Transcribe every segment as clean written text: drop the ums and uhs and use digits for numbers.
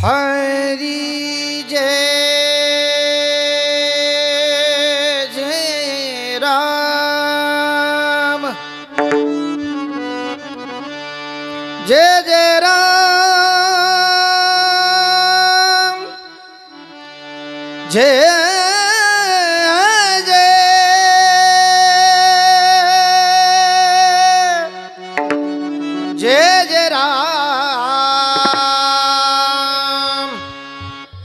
हरि जय जय राम, जय जय राम, जय जय जय राम।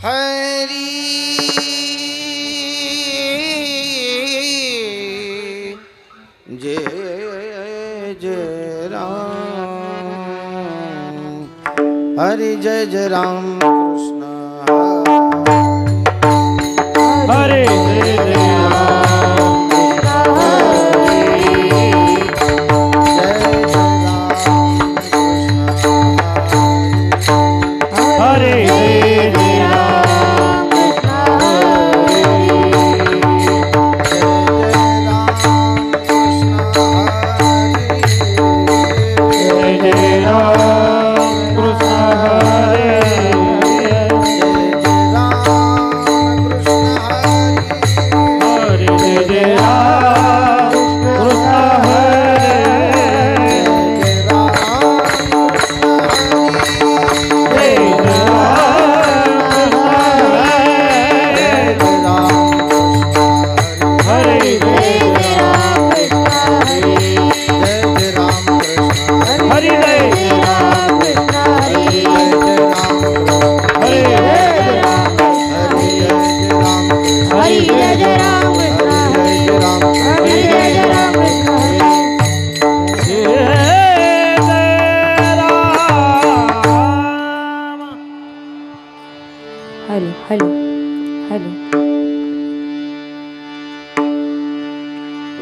हरि जय जय राम, हरि जय जय राम कृष्ण हरे जय जय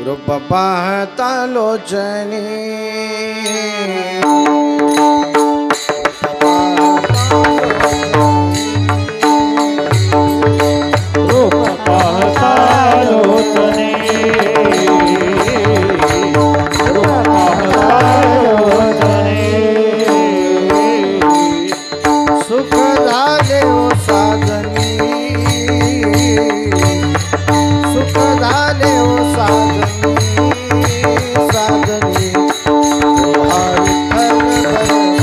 रूपपाहता लोचनी रूपपाहता लोचनी रूपपाहता लोचनी सुख झाले ओ साधनी, सुख झाले ओ साधनी, साधनी ओ विठ्ठल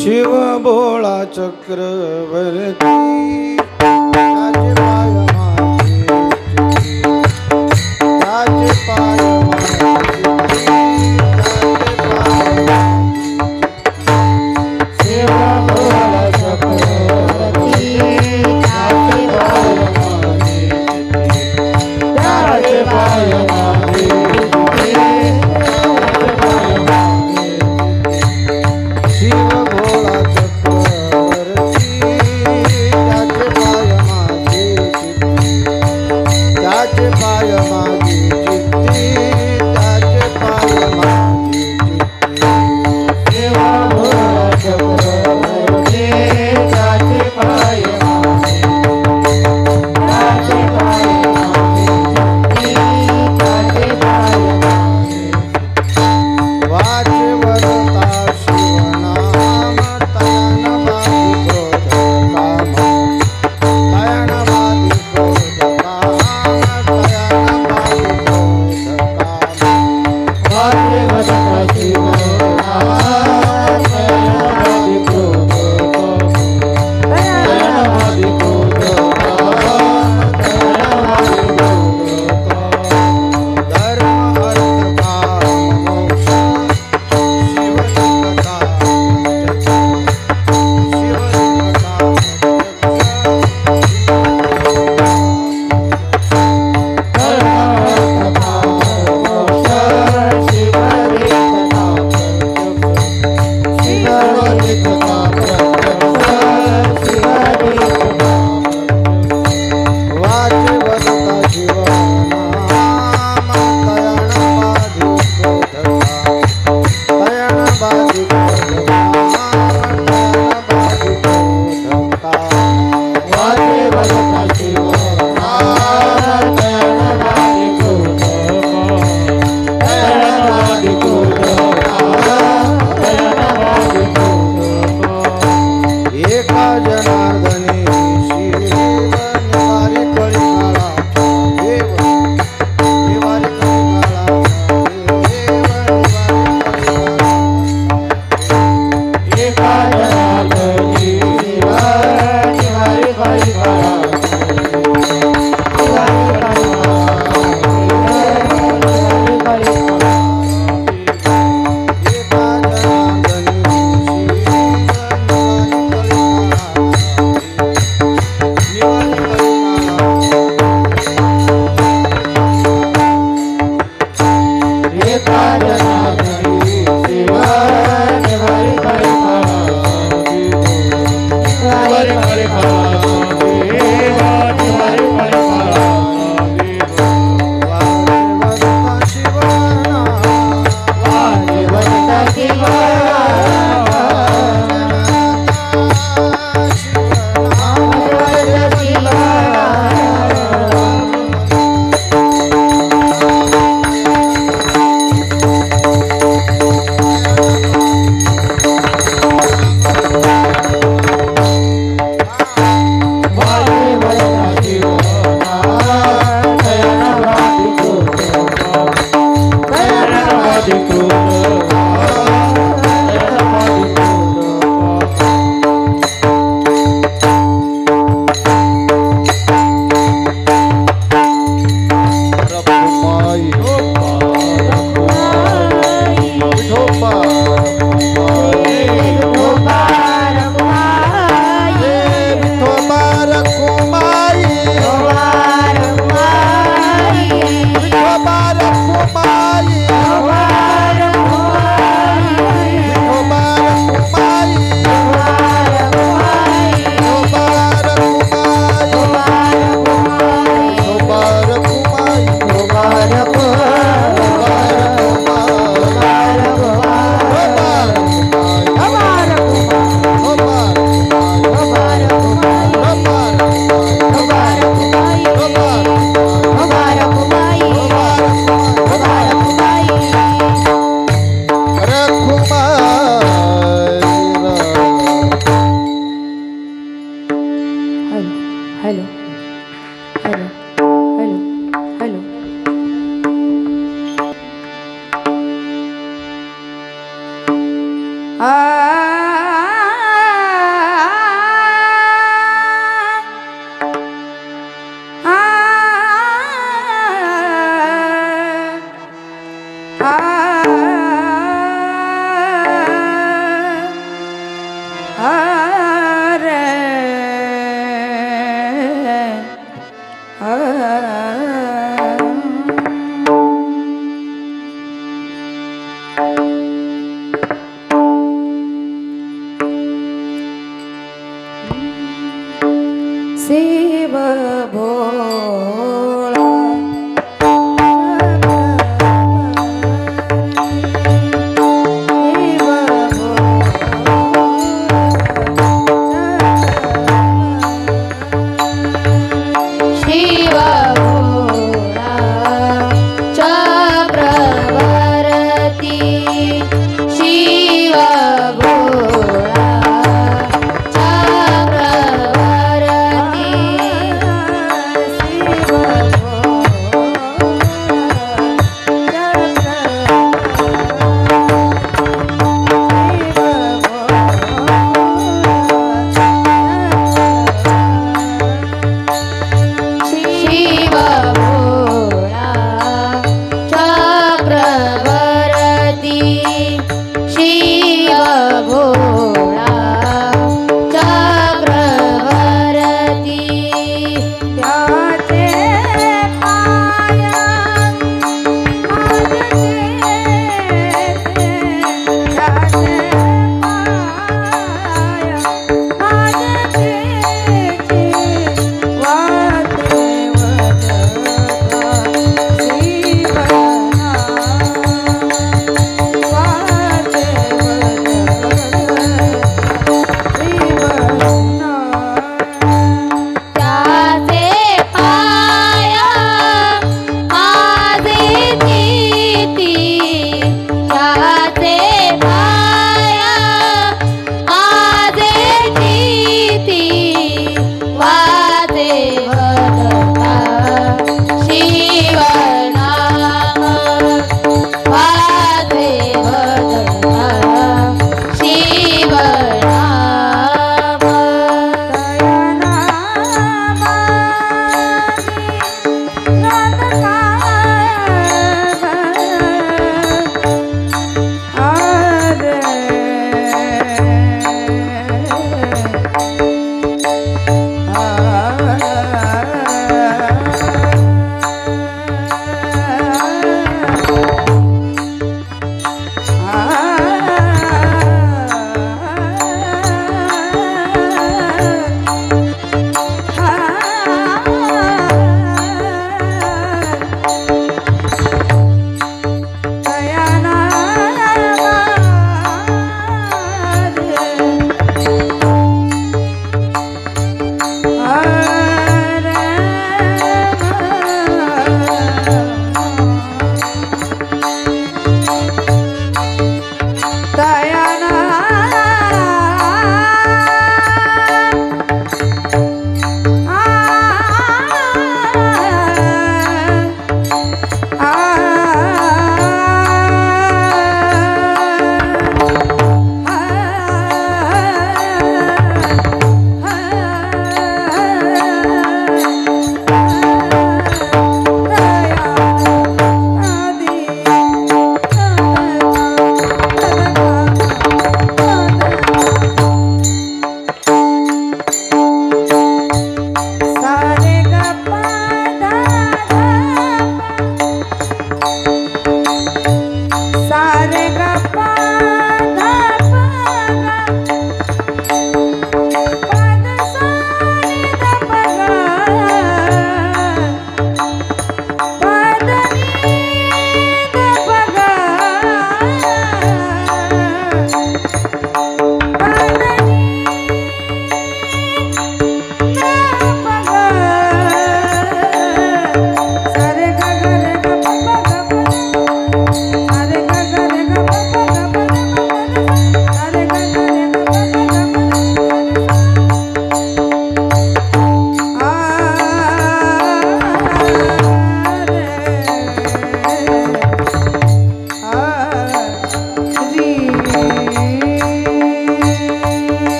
शिव भोळा चक्रवर्ती त्याचे पाय माझे त्याचे पाय माझे शिव भोळा चक्रवर्ती त्याचे पाय माझे त्याचे पाय माझे शिव भोळा चक्रवर्ती त्याचे पाय माझे त्याचे पाय माझे चित्ती त्याचे पाय माझे चित्ती शिव भोळा चक्रवर्ती त्याचे पाय माझे त्याचे पाय माझे त्याचे पाय माझे वाचे वरता शिवनाम तयान बाधी क्रोध काम तयान बाधी क्रोध काम तयान बाधी क्रोध काम वाचे वदता शिवनाम तयानादि क्रोध तयानादि क्रोध तयानादि क्रोध धर्म अर्थ काम मोक्ष शिवलिंगता शिवलिंगता वाचे वदता शिवनाम तयान बाधी क्रोध काम तयान बाधी क्रोध काम तयान बाधी क्रोध काम एका जनार्दनी शिव निवारी कळीकाळा देव निवारी कळीकाळा देव निवारी कळीकाळा एका जनार्दनी शिव निवारी कळीकाळा आ शिव भोळा शिव भोळा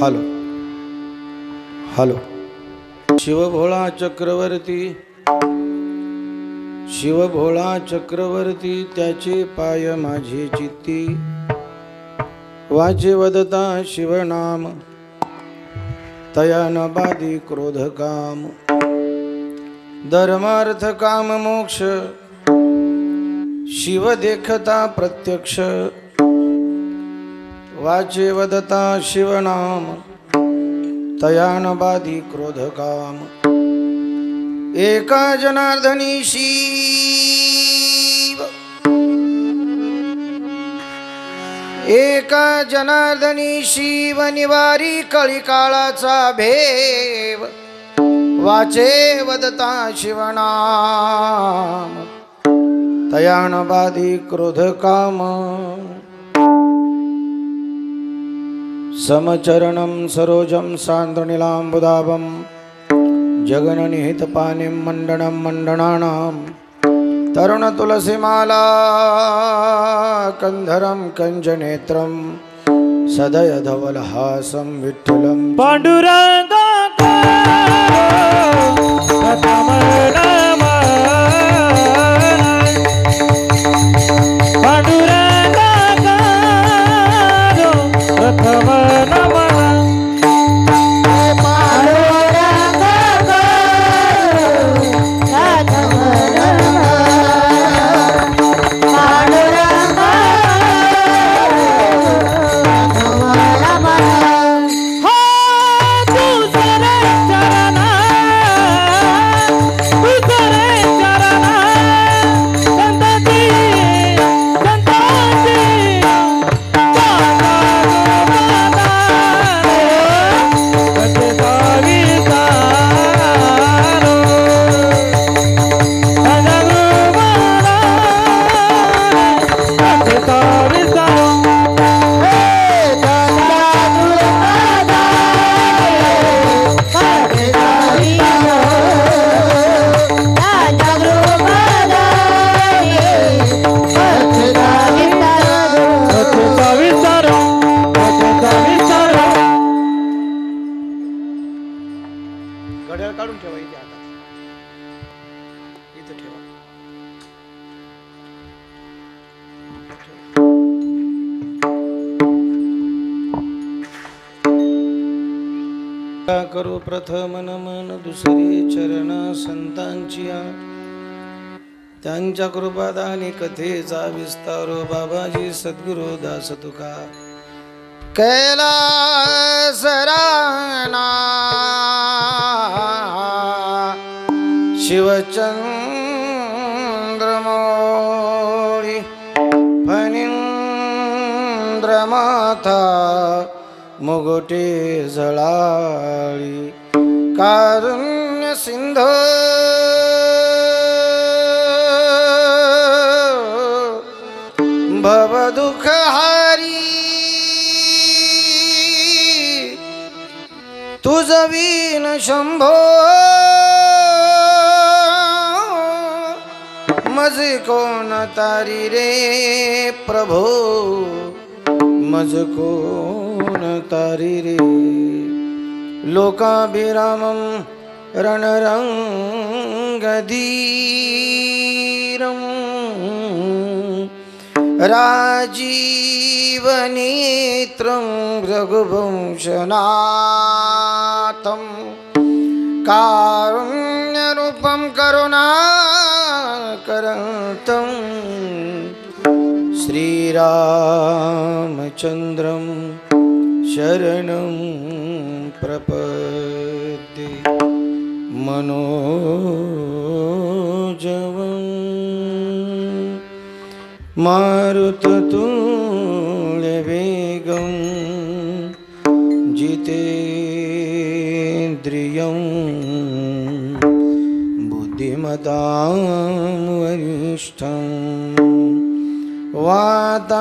हॅलो हॅलो. शिवभोळा चक्रवर्ती, शिवभोळा चक्रवर्ती, त्याचे पाय माझे चित्ती. वाचे वदता शिवनाम, तया न बाधी क्रोध काम. धर्मार्थ काम मोक्ष, शिव देखता प्रत्यक्ष. वाचे वदता शिवनाम, तया न बाधी क्रोध काम. एका जनार्दनी शिव, एका जनार्दनी शिव, निवारी कळिकाळाचा भेव. वाचे वदता शिवनाम, तया न बाधी क्रोध काम. समचरणं सरोजं सान्द्रनीलाम्बुदाभं, जगन्निहितपाणिं मण्डनं मण्डनानां. तरुणतुलसीमाला कंधरं कञ्जनेत्रं, सदयधवलहासं विठ्ठलं. पांडुरंगा प्रथम नमः, पांडुरंगा प्रथम नमः. घड्याळ काढून ठेवा इथे हातात, इथे ठेवा. करू प्रथम नमन दुसरी चरण संतांची. त्यांच्या कृपादानी कथेचा विस्तारो बाबाजी सद्गुरु दास तुका. कैलासराना शिवचंद्रमौळी फणींद्रमाथा मुगुटे जळाळी. कारुण्य सिंधू भवदुःखहारी तुझ वीन शंभो मज कोण तारी रे प्रभो मज कोण तारी रे लोकाभिरामं रणरंगधीरं राजीवनेत्रं रघुवंशनाथं कारुण्यरूपं करुणाकरं श्रीरामचन्द्रं शरणं प्रपद्ये मनोजवं मारुततुल्यवेगं जितेन्द्रियं बुद्धिमतां वरिष्ठं वातात्मजं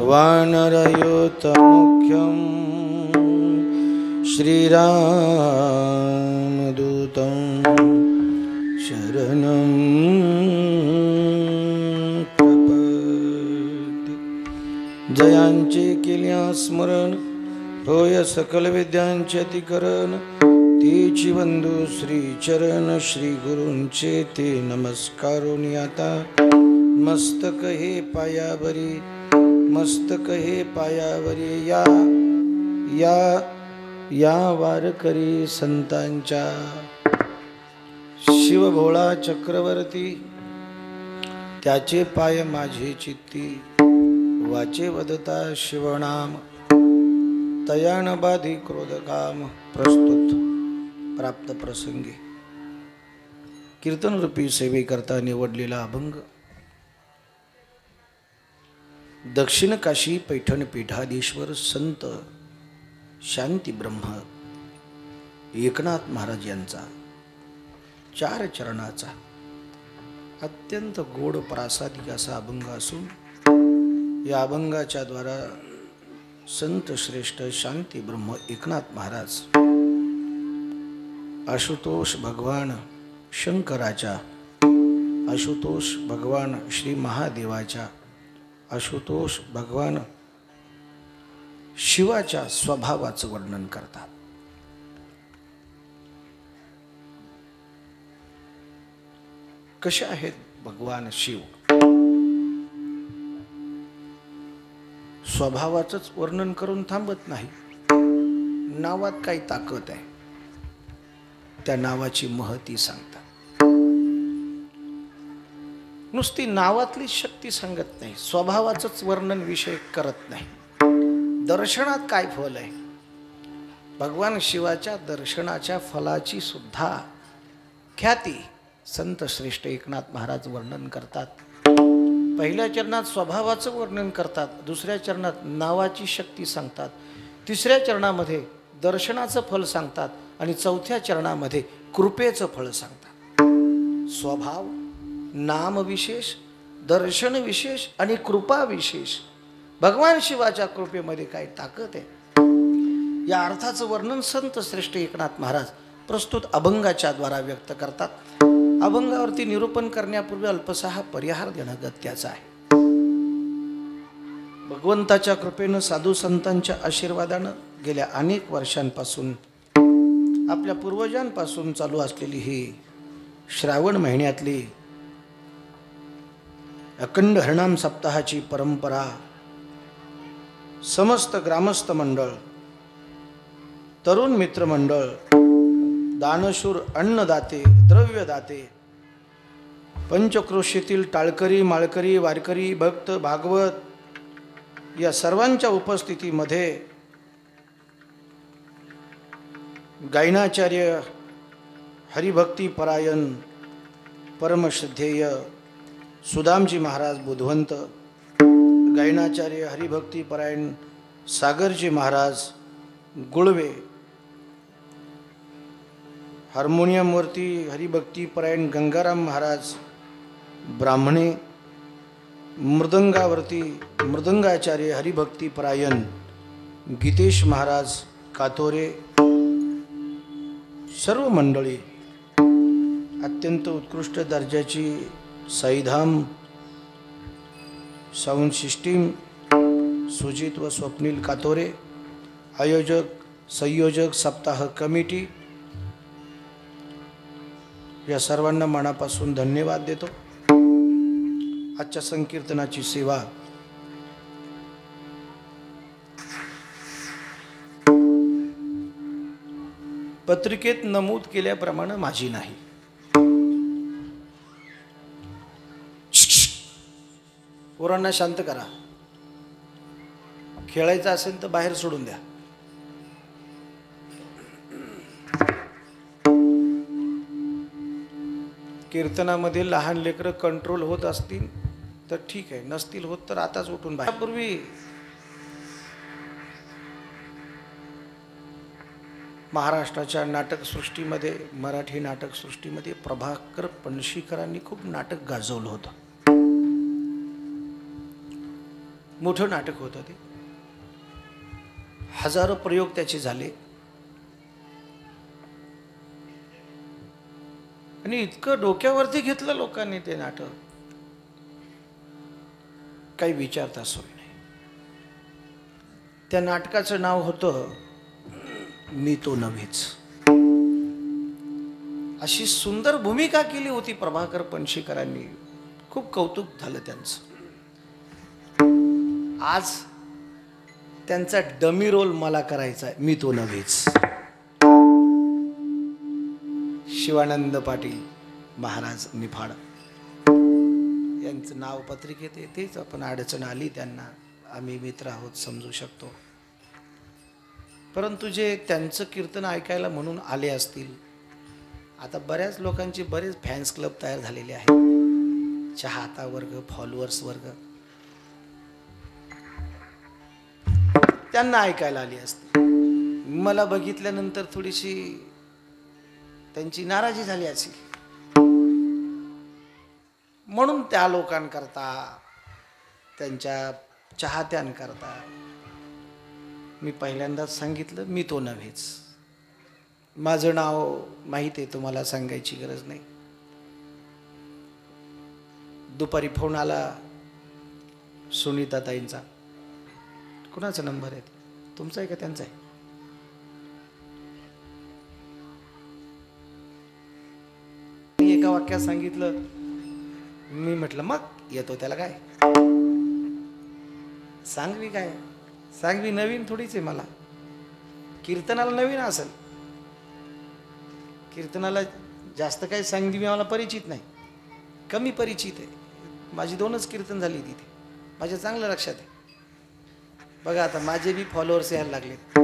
वानरयोतमुख्यं श्रीरामदूतं शरणं प्रपद्ये जयांचे केल्या स्मरण होय सकल विद्यांचे अतिकरण तेची बंधू श्री चरण श्री गुरूंचे ते नमस्कारोनी आता मस्तक हे पायावरी मस्तक हे पायावरी या वारकरी संतांच्या शिवभोळा चक्रवर्ती त्याचे पाय माझे चित्ती वाचे वदता शिवनाम तयान बाधी क्रोधकाम प्रस्तुत प्राप्त प्रसंगी कीर्तन रूपी सेवेकरता निवडलेला अभंग दक्षिण काशी पैठण पीठाधीश्वर संत शांती ब्रह्म एकनाथ महाराज यांचा 4 चरणाचा अत्यंत गोड प्रासादिक असा अभंग असून या अभंगाच्या द्वारा संत श्रेष्ठ शांती ब्रह्म एकनाथ महाराज आशुतोष भगवान शंकराच्या आशुतोष भगवान श्री महादेवाच्या आशुतोष भगवान शिवाच्या स्वभावाचं वर्णन करतात. कसे आहेत भगवान शिव स्वभावाचंच वर्णन करून थांबत नाही. नावात काही ताकद आहे त्या नावाची महती सांगतात. नुसती नावातली शक्ती सांगत नाही स्वभावाचंच वर्णन विषय करत नाही. दर्शनात काय फल आहे भगवान शिवाच्या दर्शनाच्या फलाची सुद्धा ख्याती संत श्रेष्ठ एकनाथ महाराज वर्णन करतात. पहिल्या चरणात स्वभावाचं वर्णन करतात, दुसऱ्या चरणात नावाची शक्ती सांगतात, तिसऱ्या चरणामध्ये दर्शनाचं फल सांगतात आणि चौथ्या चरणामध्ये कृपेचं फळ सांगतात. स्वभाव, नाम विशेष, दर्शन विशेष आणि कृपा विशेष. भगवान शिवाच्या कृपेमध्ये काय ताकद आहे या अर्थाचं वर्णन संत श्रेष्ठ एकनाथ महाराज प्रस्तुत अभंगाच्या द्वारा व्यक्त करतात. अभंगावरती निरूपण करण्यापूर्वी अल्पसा हा परिहार देणं गत्याचं आहे. भगवंताच्या कृपेनं साधू संतांच्या आशीर्वादानं गेल्या अनेक वर्षांपासून आपल्या पूर्वजांपासून चालू असलेली ही श्रावण महिन्यातली अखंड हरिनाम सप्ताहाची परंपरा समस्त ग्रामस्थ मंडळ, तरुण मित्र मंडळ, दानशूर अन्नदाते, द्रव्यदाते, पंचक्रोशीतील टाळकरी, माळकरी, वारकरी, भक्त, भागवत या सर्वांच्या उपस्थितीमध्ये गायनाचार्य हरिभक्ती परायण परमश्रद्धेय सुदामजी महाराज बुधवंत, गायनाचार्य हरिभक्ती परायण सागरजी महाराज गुळवे, हार्मोनियमवरती हरिभक्ती परायण गंगाराम महाराज ब्राह्मणे, मृदंगावरती मृदंगाचार्य हरिभक्ती परायण गीतेश महाराज कातोरे, सर्व मंडळी, अत्यंत उत्कृष्ट दर्जाची साईधाम साऊंड सिस्टीम, सुजित व स्वप्नील कातोरे, आयोजक संयोजक सप्ताह कमिटी, या सर्वांना मनापासून धन्यवाद देतो. आजच्या संकीर्तनाची सेवा पत्रिकेत नमूद केल्याप्रमाणे माझी नाही. पोरांना शांत करा. खेळायचं असेल तर बाहेर सोडून द्या. कीर्तनामध्ये लहान लेकरं कंट्रोल होत असतील तर ठीक आहे, नसतील होत तर आताच उठून बाहेर. पूर्वी महाराष्ट्राच्या नाटकसृष्टीमध्ये, मराठी नाटकसृष्टीमध्ये प्रभाकर पणशीकरांनी खूप नाटक गाजवलं होतं. मोठं नाटक होतं ते. हजारो प्रयोग त्याचे झाले आणि इतकं डोक्यावरती घेतलं लोकांनी ते नाटक, काही विचारता सोय नाही. त्या नाटकाचं नाव होतं मी तो नव्हेच. अशी सुंदर भूमिका केली होती प्रभाकर पणशीकरांनी. खूप कौतुक झालं त्यांचं. आज त्यांचा डमी रोल मला करायचा आहे, मी तो नव्हेच. शिवानंद पाटील महाराज निफाड यांचं नाव पत्रिकेत येतेच. आपण अडचण आली त्यांना, आम्ही मित्र आहोत, समजू शकतो. परंतु जे त्यांचं कीर्तन ऐकायला म्हणून आले असतील, आता बऱ्याच लोकांचे बरेच फॅन्स क्लब तयार झालेले आहेत. चाहता वर्ग, फॉलोअर्स वर्ग त्यांना ऐकायला आली असते. मला बघितल्यानंतर थोडीशी त्यांची नाराजी झाली असेल. म्हणून त्या लोकांकरता, त्यांच्या चाहत्यांकरता मी पहिल्यांदाच सांगितलं, मी तो नव्हेच. माझं नाव माहीत आहे, तुम्हाला सांगायची गरज नाही. दुपारी फोन आला सुनीताताईंचा. कुणाचा नंबर आहे? तुमचा आहे का त्यांचा आहे? एका वाक्यात सांगितलं. मी म्हटलं मग येतो, त्याला काय. सांगवी काय, सांगवी नवीन थोडीच आहे मला. कीर्तनाला नवीन असेल, कीर्तनाला जास्त काही सांगवी मला परिचित नाही, कमी परिचित आहे. माझी 2च कीर्तन झाली तिथे, माझ्या चांगलं लक्षात आहे. बघा आता माझे बी फॉलोअर्स यायला लागलेत,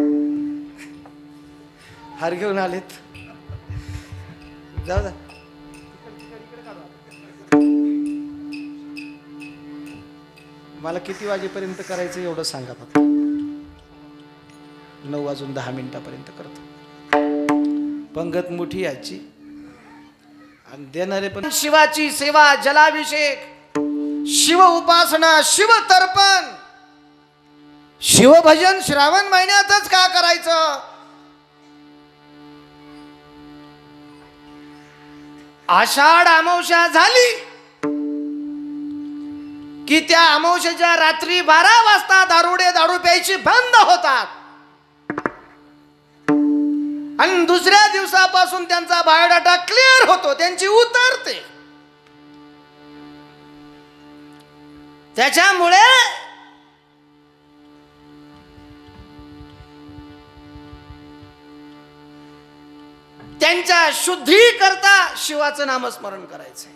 हार घेऊन आलेत. जाऊ द्या. मला किती वाजेपर्यंत करायचं एवढं सांगा फक्त. 9:10 करतो. पंगत मोठी याची आणि देणारे पण. शिवाची सेवा, जलाभिषेक, शिव उपासना, शिव तर्पण, शिवभजन श्रावण महिन्यातच का करायचं? आषाढ अमावस्या झाली की त्या अमावस्येच्या रात्री 12 वाजता दारू प्यायची बंद होतात आणि दुसऱ्या दिवसापासून त्यांचा बायोडाटा क्लिअर होतो, त्यांची उतरते. त्याच्यामुळे त्यांच्या शुद्धीकरता शिवाचं नामस्मरण करायचंय.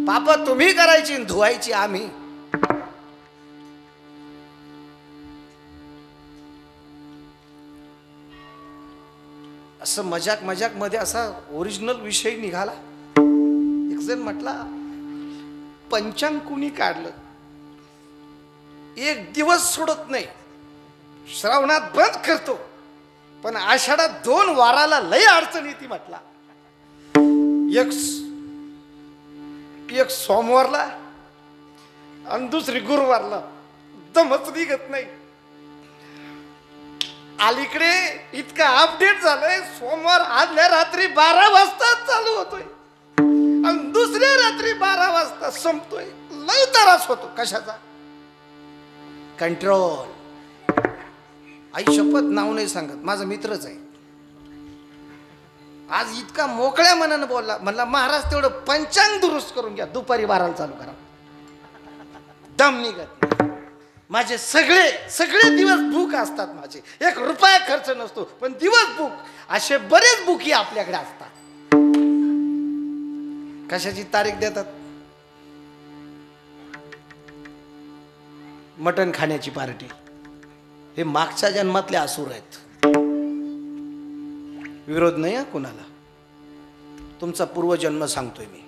पाप तुम्ही करायची, धुवायची आम्ही. असं मजाक मध्ये असा ओरिजिनल विषय निघाला. एक जण म्हटला, पंचांग कुणी काढलं, एक दिवस सोडत नाही, श्रावणात बंद करतो, पण आषाढात 2 वाराला लय अडचण येते म्हटला. एक सोमवारला आणि दुसरी गुरुवारला दमच निघत नाही. अलीकडे इतका अपडेट झालंय, सोमवार आदल्या रात्री 12 वाजता चालू होतोय आणि दुसऱ्या रात्री 12 वाजता संपतोय. लय त्रास होतो. कशाचा? कंट्रोल. आई शपथ नाव नाही सांगत, माझा मित्रच आहे. आज इतका मोकळ्या मनानं बोलला, म्हणला महाराज तेवढं पंचांग दुरुस्त करून घ्या, दुपारी 12ला चालू करा. दम निघत नाही. माझे सगळे दिवस बुक असतात. माझे 1 रुपया खर्च नसतो, पण दिवस बुक. असे बरेच बुकी आपल्याकडे असतात. कशाची तारीख देतात? मटण खाण्याची पार्टी. हे मागच्या जन्मातले असुर आहेत. विरोध नाही हा कोणाला, तुमचा पूर्वजन्म सांगतोय मी.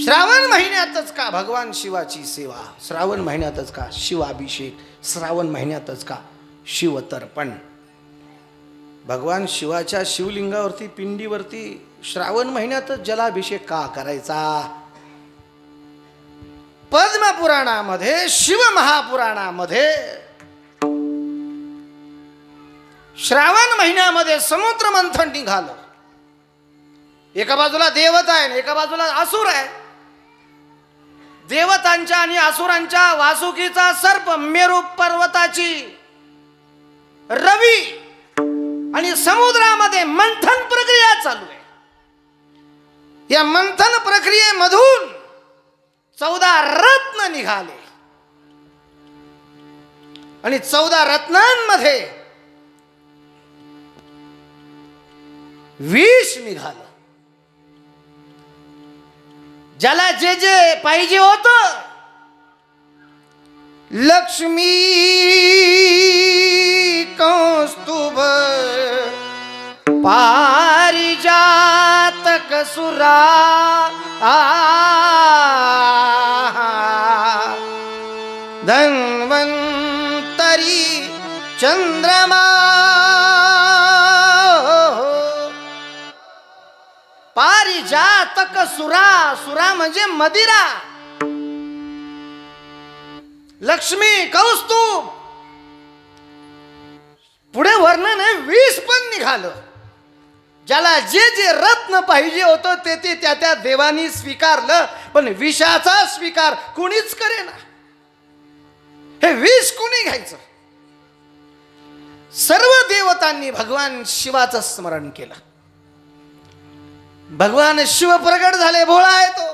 श्रावण महिन्यातच का भगवान शिवाची सेवा, श्रावण महिन्यातच का शिवाभिषेक, श्रावण महिन्यातच का शिवतर्पण. भगवान शिवाच्या शिवलिंगावरती, पिंडीवरती श्रावण महिन्यातच जलाभिषेक का करायचा? पद्मपुराणामध्ये, शिवमहापुराणामध्ये श्रावण महिन्यामध्ये समुद्र मंथन निघालं. एका बाजूला देवता आहे, एका बाजूला असुर आहे. देवतांच्या आणि असुरांच्या वासुकीचा सर्प, मेरू पर्वताची रवी आणि समुद्रामध्ये मंथन प्रक्रिया चालू आहे. या मंथन प्रक्रियेमधून 14 रत्न निघाले आणि 14 रत्नांमध्ये विष निघालं. ज्याला जे जे पाहिजे होत, लक्ष्मी कौस्तुभ पारिजातक सुरा धन्वंतरी चंद्रमा पारिजातक सुरा. सुरा म्हणजे मदिरा. लक्ष्मी कौस्तुभ. पुढे वर्णन आहे, विष पण निघालं. ज्याला जे जे रत्न पाहिजे होतं ते ते त्या त्या देवानी स्वीकारलं, पण विषाचा स्वीकार कुणीच करेना. हे विष कुणी घ्यायचं? सर्व देवतांनी भगवान शिवाचं स्मरण केलं. भगवान शिव प्रगट झाले. भोळा आहे तो.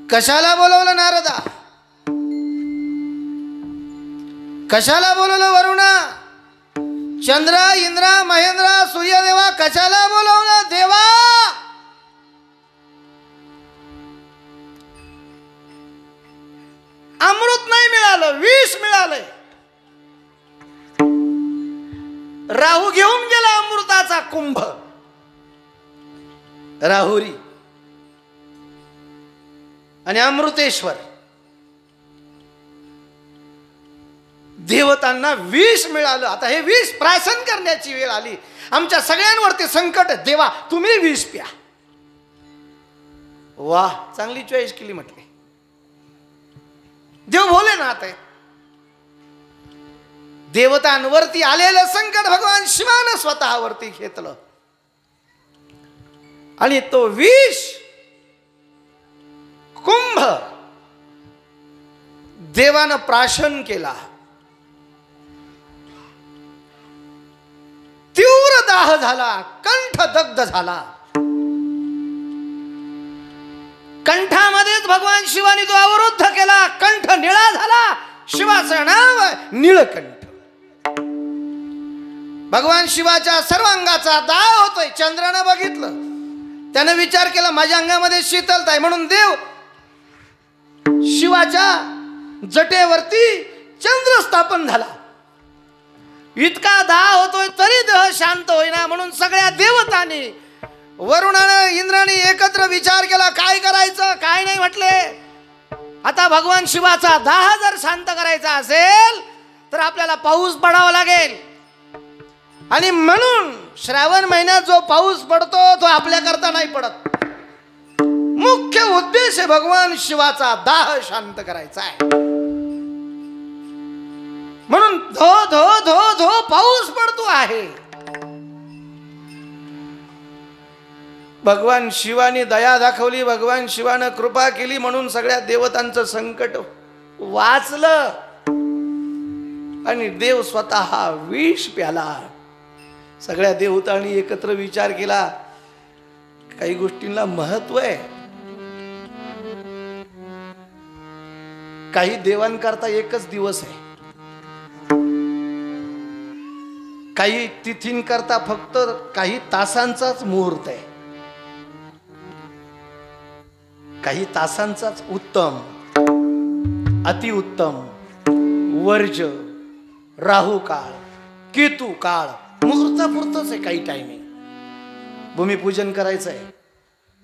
कशाला बोलवलं नारदा? कशाला बोलवलं वरुणा? चंद्र, इंद्र, महेंद्र, सूर्यदेवा कशाला बोलवलं? देवा अमृत नाही मिळालं, विष मिळालंय. राहू घेऊन गेला अमृताचा कुंभ. राहुरी आणि अमृतेश्वर देवतांना विष मिळालं. आता हे विष प्राशन करण्याची वेळ आली. आमच्या सगळ्यांवरती संकट. देवा तुम्ही विष प्या. वाह, चांगली चॉईस केली म्हटले. देव भोलेनाथ आहे. देवतांवरती आलेलं संकट भगवान शिवानं स्वतःवरती घेतलं आणि तो विष कुंभ देवानं प्राशन केला. तीव्र दाह झाला, कंठ दग्ध झाला. कंठामध्येच भगवान शिवाने तो अवरुद्ध केला. कंठ निळा झाला. शिवाचं नाव निळकंठ. भगवान शिवाच्या सर्व अंगाचा दाह होतोय. चंद्रानं बघितलं. त्यानं विचार केला माझ्या अंगामध्ये शीतलता आहे, म्हणून देव शिवाच्या जटेवरती चंद्र स्थापन झाला. इतका दाह होतोय तरी देह शांत होईना, म्हणून सगळ्या देवतांनी, वरुणानं, इंद्राने एकत्र विचार केला काय करायचं काय नाही. म्हटले आता भगवान शिवाचा दाह जर शांत करायचा असेल तर आपल्याला पाऊस पडावा लागेल. आणि म्हणून श्रावण महिन्यात जो पाऊस पडतो तो आपल्याकरता नाही पडत. मुख्य उद्देश आहे भगवान शिवाचा दाह शांत करायचा आहे. धो धो धो धो पाऊस पडतो आहे. भगवान शिवाने दया दाखवली, भगवान शिवानं कृपा केली म्हणून सगळ्या देवतांचं संकट वाचलं आणि देव स्वतः विष प्याला. सगळ्या देवतांनी एकत्र विचार केला, काही गोष्टींना महत्व आहे. काही देवांकरता एकच दिवस आहे, काही तिथींकरता फक्त काही तासांचाच मुहूर्त आहे. काही तासांचाच उत्तम, अतिउत्तम, वर्ज, राहू काळ, केतू काळ, मुहूर्तापुरतच आहे. काही टायमिंग. भूमिपूजन करायचं आहे,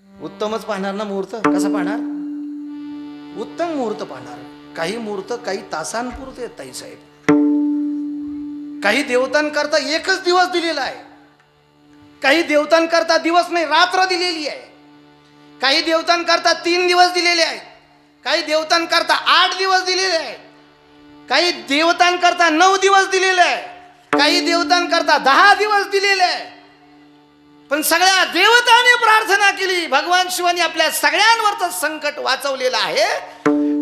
उत्तमच पाहणार ना मुहूर्त. कसा पाहणार? उत्तम मुहूर्त पाहणार. काही मुहूर्त काही तासांपुरते आहेत ताई साहेब. काही देवतांकरता एकच दिवस दिलेला आहे, काही देवतांकरता दिवस नाही रात्र दिलेली आहे, काही देवतांकरता 3 दिवस दिलेले आहेत, काही देवतांकरता 8 दिवस दिलेले आहेत, काही देवतांकरता 9 दिवस दिलेले आहे, काही देवतांकरता 10 दिवस दिलेले आहे. पण सगळ्या देवतांनी प्रार्थना केली, भगवान शिवानी आपल्या सगळ्यांवरच संकट वाचवलेलं आहे.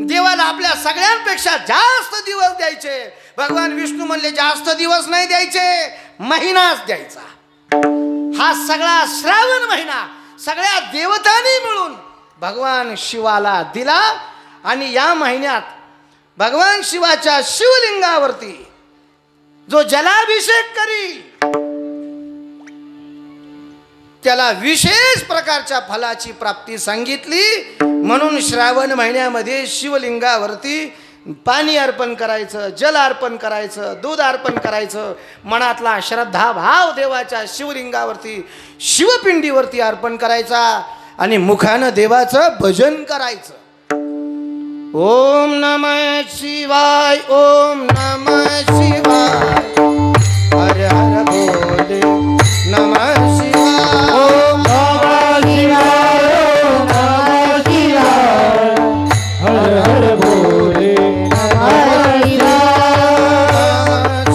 देवाला आपल्या सगळ्यांपेक्षा जास्त दिवस द्यायचे. भगवान विष्णू म्हणले जास्त दिवस नाही द्यायचे, महिनाच द्यायचा. हा सगळा श्रावण महिना सगळ्या देवतांनी मिळून भगवान शिवाला दिला. आणि या महिन्यात भगवान शिवाच्या शिवलिंगावरती जो जलाभिषेक करील त्याला विशेष प्रकारच्या फलाची प्राप्ती सांगितली. म्हणून श्रावण महिन्यामध्ये शिवलिंगावरती पाणी अर्पण करायचं, जल अर्पण करायचं, दूध अर्पण करायचं. मनातला श्रद्धा भाव देवाच्या शिवलिंगावरती, शिवपिंडीवरती अर्पण करायचा आणि मुखानं देवाचं भजन करायचं. ओम नमः शिवाय, ओम नमः शिवाय, हर हर बोले नमः शिवाय, ओम नमः शिवाय, ओम नमः शिवाय, हर हर बोले नमः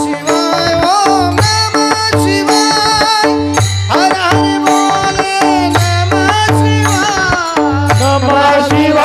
शिवाय, ओम नमः शिवाय, हर हर बोले नमः शिवाय, नमः शिवाय.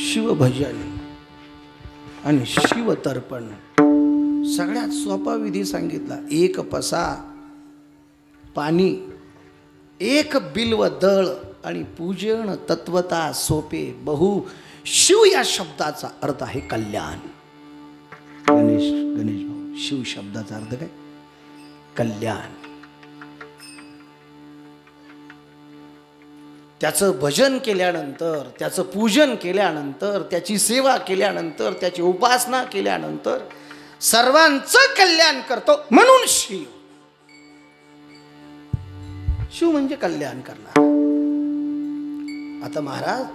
शिवभजन आणि शिवतर्पण सगळ्यात सोपा विधी सांगितला. एक पसा पाणी, एक बिल्व दळ आणि पूजन तत्वता सोपे बहु. शिव या शब्दाचा अर्थ आहे कल्याण. गणेश भाऊ, शिव शब्दाचा अर्थ काय? कल्याण. त्याचं भजन केल्यानंतर, त्याचं पूजन केल्यानंतर, त्याची सेवा केल्यानंतर, त्याची उपासना केल्यानंतर सर्वांचं कल्याण करतो म्हणून शिव. शिव म्हणजे कल्याण करणार. आता महाराज,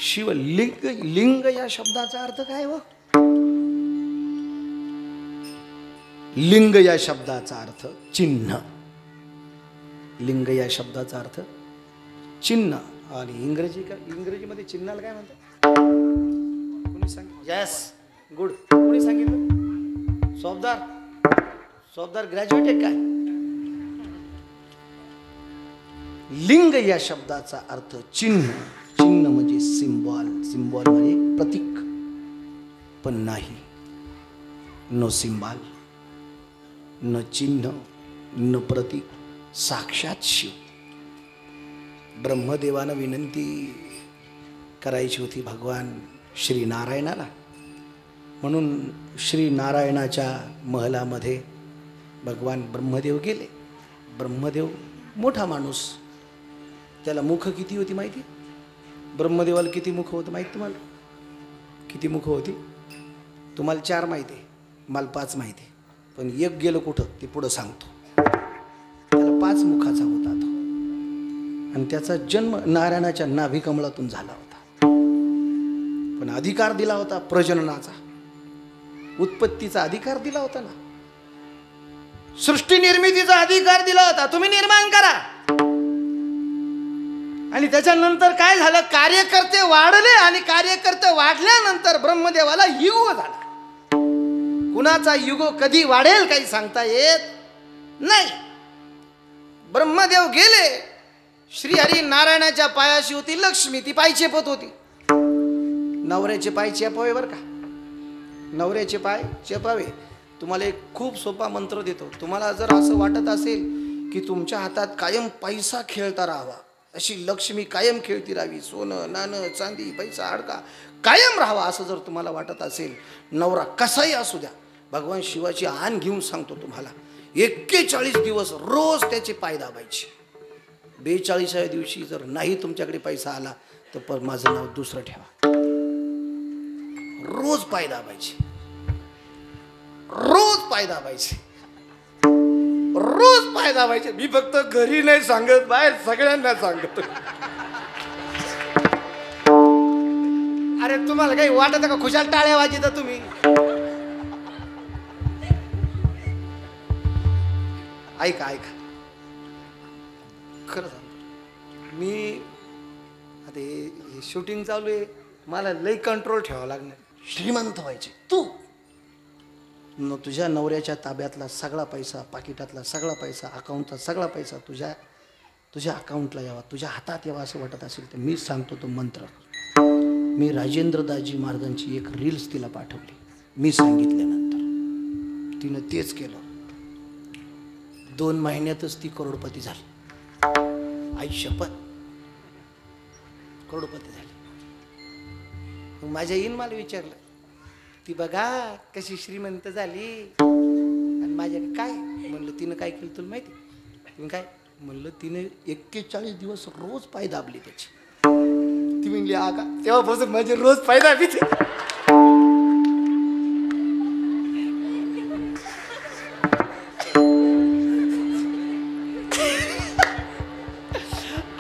शिवलिंग, लिंग या शब्दाचा अर्थ काय हो? लिंग या शब्दाचा अर्थ चिन्ह. लिंग या शब्दाचा अर्थ चिन्ह. आणि इंग्रजीमध्ये चिन्हाला काय म्हणतात? कोणी सांगितलं? Yes, good. कोणी सांगितलं? सोबदार ग्रॅज्युएट आहे काय? लिंग या शब्दाचा अर्थ चिन्ह. चिन्ह म्हणजे सिम्बॉल. सिम्बॉल म्हणजे प्रतीक. पण नाही, नो सिम्बॉल, न चिन्ह, न प्रतीक, साक्षात शिव. ब्रह्मदेवानं विनंती करायची होती भगवान श्री नारायणाला. म्हणून श्री नारायणाच्या महलामध्ये भगवान ब्रह्मदेव गेले. ब्रह्मदेव मोठा माणूस, त्याला मुख किती होती माहिती? ब्रह्मदेवाला किती मुख होतं माहिती तुम्हाला? किती मुख होती? तुम्हाला 4 माहिती आहे, मला 5 माहिती आहे. पण एक गेलं कुठं ते पुढं सांगतो. त्याला 5 मुखाचा होता तो. आणि त्याचा जन्म नारायणाच्या नाभिकमळातून झाला होता. पण अधिकार दिला होता प्रजननाचा, उत्पत्तीचा अधिकार दिला होता ना, सृष्टी निर्मितीचा अधिकार दिला होता. तुम्ही निर्माण करा. आणि त्याच्यानंतर काय झालं? कार्यकर्ते वाढले. आणि कार्यकर्ते वाढल्यानंतर ब्रह्मदेवाला युग झाला. कुणाचा युग कधी वाढेल काही सांगता येत नाही. ब्रह्मदेव गेले. श्रीहरी नारायणाच्या पायाशी होती लक्ष्मी, ती पाय चेपत होती. नवऱ्याचे पाय चेपावे बरं का, नवऱ्याचे पाय चेपावे. तुम्हाला एक खूप सोपा मंत्र देतो. तुम्हाला जर असं वाटत असेल की तुमच्या हातात कायम पैसा खेळता राहावा, अशी लक्ष्मी कायम खेळती राहावी, सोनं नाणं चांदी पैसा अडका कायम राहावा, असं जर तुम्हाला वाटत असेल, नवरा कसाही असू द्या, भगवान शिवाची आण घेऊन सांगतो तुम्हाला, 41 दिवस रोज त्याचे पाय दाबायचे. 42व्या दिवशी जर नाही तुमच्याकडे पैसा आला तर माझं नाव दुसरं ठेवा. रोज पाय दाबायचे, रोज पाय दाबायचे, रोज पाय दाबायचे. मी फक्त घरी नाही सांगत, बाहेर सगळ्यांना सांगतो. अरे तुम्हाला काही वाटत का खुशाल टाळ्या वाजता तुम्ही? ऐका ऐका, खरं सांगतो मी, आता हे शूटिंग चालू आहे, मला लई कंट्रोल ठेवावं लागणार. श्रीमंत व्हायचे तू, तुझ्या नवऱ्याच्या ताब्यातला सगळा पैसा, पाकिटातला सगळा पैसा, अकाउंटचा सगळा पैसा तुझ्या अकाउंटला यावा, तुझ्या हातात यावा असं वाटत असेल तर मी सांगतो तो मंत्र. मी राजेंद्रदासजी महाराजांची एक रील्स तिला पाठवली. मी सांगितल्यानंतर तिनं तेच केलं. 2 महिन्यातच ती करोडपती झाली. आई शपथ, करोडपती झाली. मग माझ्या इन मला विचारलं, ती बघा कशी श्रीमंत झाली. आणि माझ्या काय म्हणलं, तिनं काय केलं तुला माहिती? तुम्ही काय म्हणलं, तिने 41 दिवस रोज पाय दाबले त्याची. ती म्हणली आगा, तेव्हापासून माझे रोज पाय दाबली.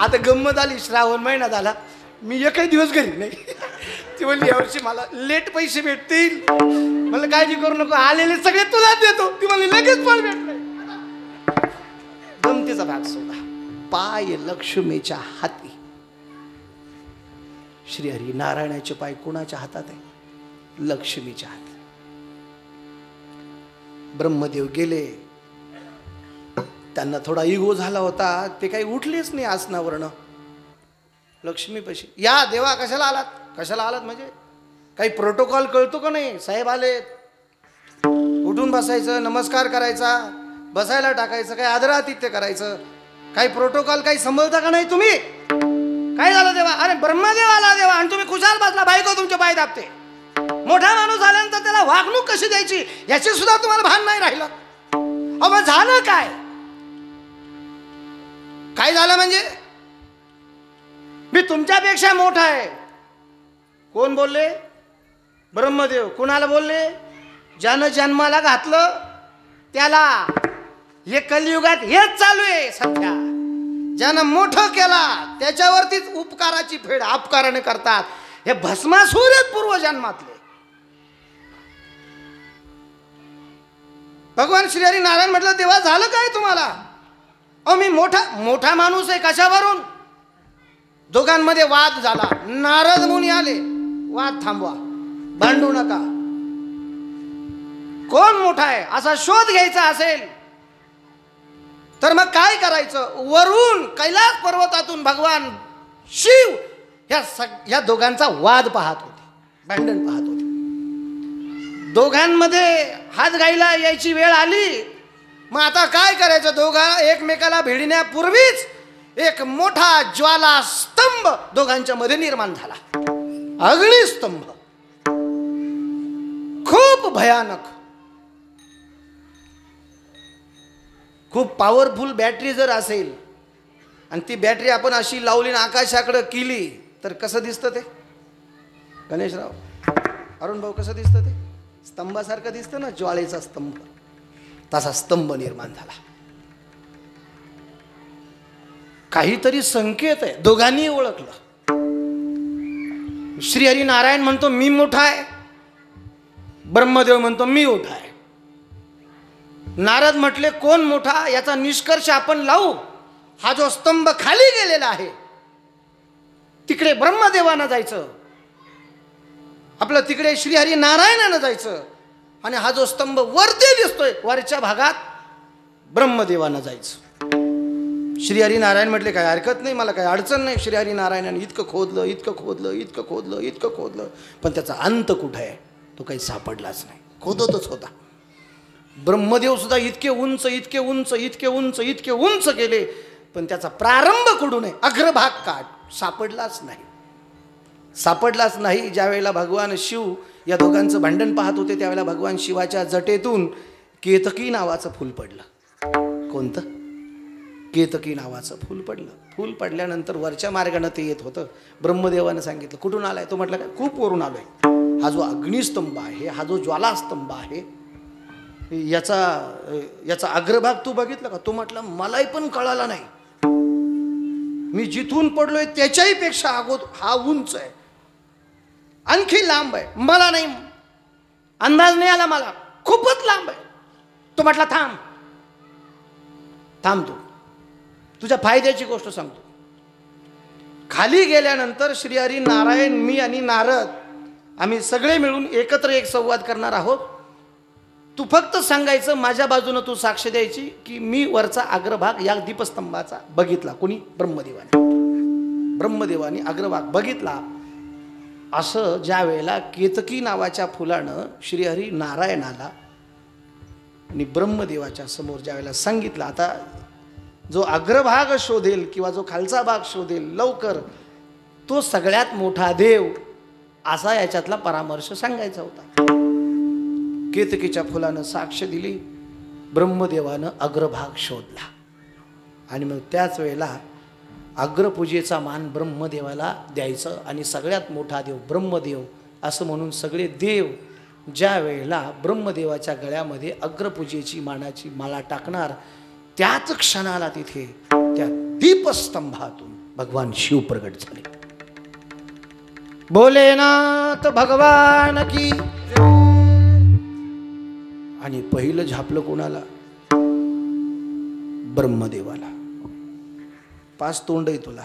आता गंमत आली, श्रावण महिना झाला, मी एकही दिवस घरी नाही. ती म्हणली यावर्षी मला लेट पैसे भेटतील. मला काळजी करू नको, आलेले सगळे तुला देतो. ती म्हणली लगेच पण भेटले. गमतीचा भाग सोडा. पाय लक्ष्मीच्या हाती. श्रीहरी नारायणाचे पाय कोणाच्या हातात आहे? लक्ष्मीच्या हाती. ब्रह्मदेव गेले, त्यांना थोडा इगो झाला होता, ते काही उठलेच नाही आसनावरनं. लक्ष्मीपाशी, या देवा कशाला आलात? कशाला आलात म्हणजे काही प्रोटोकॉल कळतो का नाही? साहेब आलेत, उठून बसायचं, नमस्कार करायचा, बसायला टाकायचं, काही आदरातिथ्य करायचं, काही प्रोटोकॉल काही समजता का नाही तुम्ही? काय झालं देवा? अरे ब्रह्मदेव आला देवा, आणि तुम्ही कुशाल बसला, बायको तुमचे पाय दाबते. मोठा माणूस आल्यानंतर त्याला वागणूक कशी द्यायची याची सुद्धा तुम्हाला भान नाही राहिलं. अहो झालं काय? काय झालं म्हणजे मी तुमच्यापेक्षा मोठा आहे. कोण बोलले? ब्रह्मदेव. कुणाला बोलले? ज्यानं जन्माला घातलं त्याला. हे कलियुगात हेच चालू आहे सध्या. ज्यानं मोठं केला त्याच्यावरतीच उपकाराची फेड अपकाराने करतात. हे भस्मासूर आहेत पूर्वजन्मातले. भगवान श्री हरी नारायण म्हटलं, देवा झालं काय तुम्हाला? अहो मी मोठा माणूस आहे. कशावरून? दोघांमध्ये वाद झाला. नारद मुनी आले, वाद थांबवा, भांडू नका. कोण मोठा आहे असा शोध घ्यायचा असेल तर मग काय करायचं? वरून कैलास पर्वतातून भगवान शिव ह्या दोघांचा वाद पाहत होते, भांडण पाहत होते. दोघांमध्ये हात घायला यायची वेळ आली. मग आता काय करायचं? दोघा एकमेकाला भिडण्यापूर्वीच एक मोठा ज्वाला स्तंभ दोघांच्या मध्ये निर्माण झाला. अग्निस्तंभ. खूप भयानक. खूप पॉवरफुल बॅटरी जर असेल आणि ती बॅटरी आपण अशी लावली ना आकाशाकडे केली तर कसं दिसतं ते? गणेशराव, अरुण भाऊ, कसं दिसतं ते? स्तंभासारखं दिसतं ना, ज्वाळेचा स्तंभ. तसा स्तंभ निर्माण झाला. काहीतरी संकेत आहे. दोघांनी ओळखलं. श्रीहरी नारायण म्हणतो मी मोठा आहे, ब्रह्मदेव म्हणतो मी मोठा आहे. नारद म्हटले कोण मोठा याचा निष्कर्ष आपण लावू. हा जो स्तंभ खाली गेलेला आहे तिकडे ब्रह्मदेवानं जायचं, आपलं तिकडे श्रीहरी नारायणानं जायचं, आणि हा जो स्तंभ वरती दिसतोय वरच्या भागात ब्रह्मदेवानं जायचं. श्रीहरी नारायण म्हटले काय हरकत नाही, मला काही अडचण नाही. श्रीहरी नारायणाने इतकं खोदलं, इतकं खोदलं, इतकं खोदलं, इतकं खोदलं, पण त्याचा अंत कुठं आहे तो काही सापडलाच नाही. खोदतच होता. ब्रह्मदेव सुद्धा इतके उंच, इतके उंच, इतके उंच, इतके उंच गेले, पण त्याचा प्रारंभ कुठून आहे, अग्रभाग काढ, सापडलाच नाही. सापडलाच नाही. ज्या वेळेला भगवान शिव या दोघांचं भांडण पाहत होते त्यावेळेला भगवान शिवाच्या जटेतून केतकी नावाचं फूल पडलं. कोणतं? केतकी नावाचं फूल पडलं. फूल पडल्यानंतर वरच्या मार्गाने ते येत होतं. ब्रह्मदेवानं सांगितलं कुठून आलाय? तो म्हटलं काय खूप वरून आलोय. हा जो अग्निस्तंभ आहे, हा जो ज्वालास्तंभ आहे, याचा अग्रभाग तू बघितला का? तो म्हटलं मलाही पण कळाला नाही. मी जिथून पडलोय त्याच्याही पेक्षा हा उंच आहे, आणखी लांब आहे. मला नाही अंदाज नाही आला, मला खूपच लांब आहे. तो म्हटला थांब थांब, तू तुझ्या फायद्याची गोष्ट सांगतो. खाली गेल्यानंतर श्रीहरी नारायण, मी आणि नारद आम्ही सगळे मिळून एकत्र एक संवाद करणार आहोत. तू फक्त सांगायचं, माझ्या बाजूनं तू साक्ष द्यायची की मी वरचा अग्रभाग या दीपस्तंभाचा बघितला. कोणी? ब्रह्मदेवाने. ब्रह्मदेवाने अग्रभाग बघितला. असं ज्या वेळेला केतकी नावाच्या फुलानं श्रीहरी नारायणाला आणि ब्रह्मदेवाच्या समोर ज्या वेळेला सांगितलं, आता जो अग्रभाग शोधेल किंवा जो खालचा भाग शोधेल लवकर तो सगळ्यात मोठा देव, असा याच्यातला परामर्श सांगायचा होता. केतकीच्या फुलानं साक्ष दिली. ब्रह्मदेवानं अग्रभाग शोधला. आणि मग त्याच वेळेला अग्रपूजेचा मान ब्रह्मदेवाला द्यायचं आणि सगळ्यात मोठा देव ब्रह्मदेव असं म्हणून सगळे देव ज्या वेळेला ब्रह्मदेवाच्या गळ्यामध्ये अग्रपूजेची मानाची माळा टाकणार त्याच क्षणाला तिथे त्या दीपस्तंभातून भगवान शिव प्रगट झाले. भोलेनाथ भगवान की. आणि पहिलं झापलं कोणाला? ब्रह्मदेवाला. 5 तोंड आहे तुला,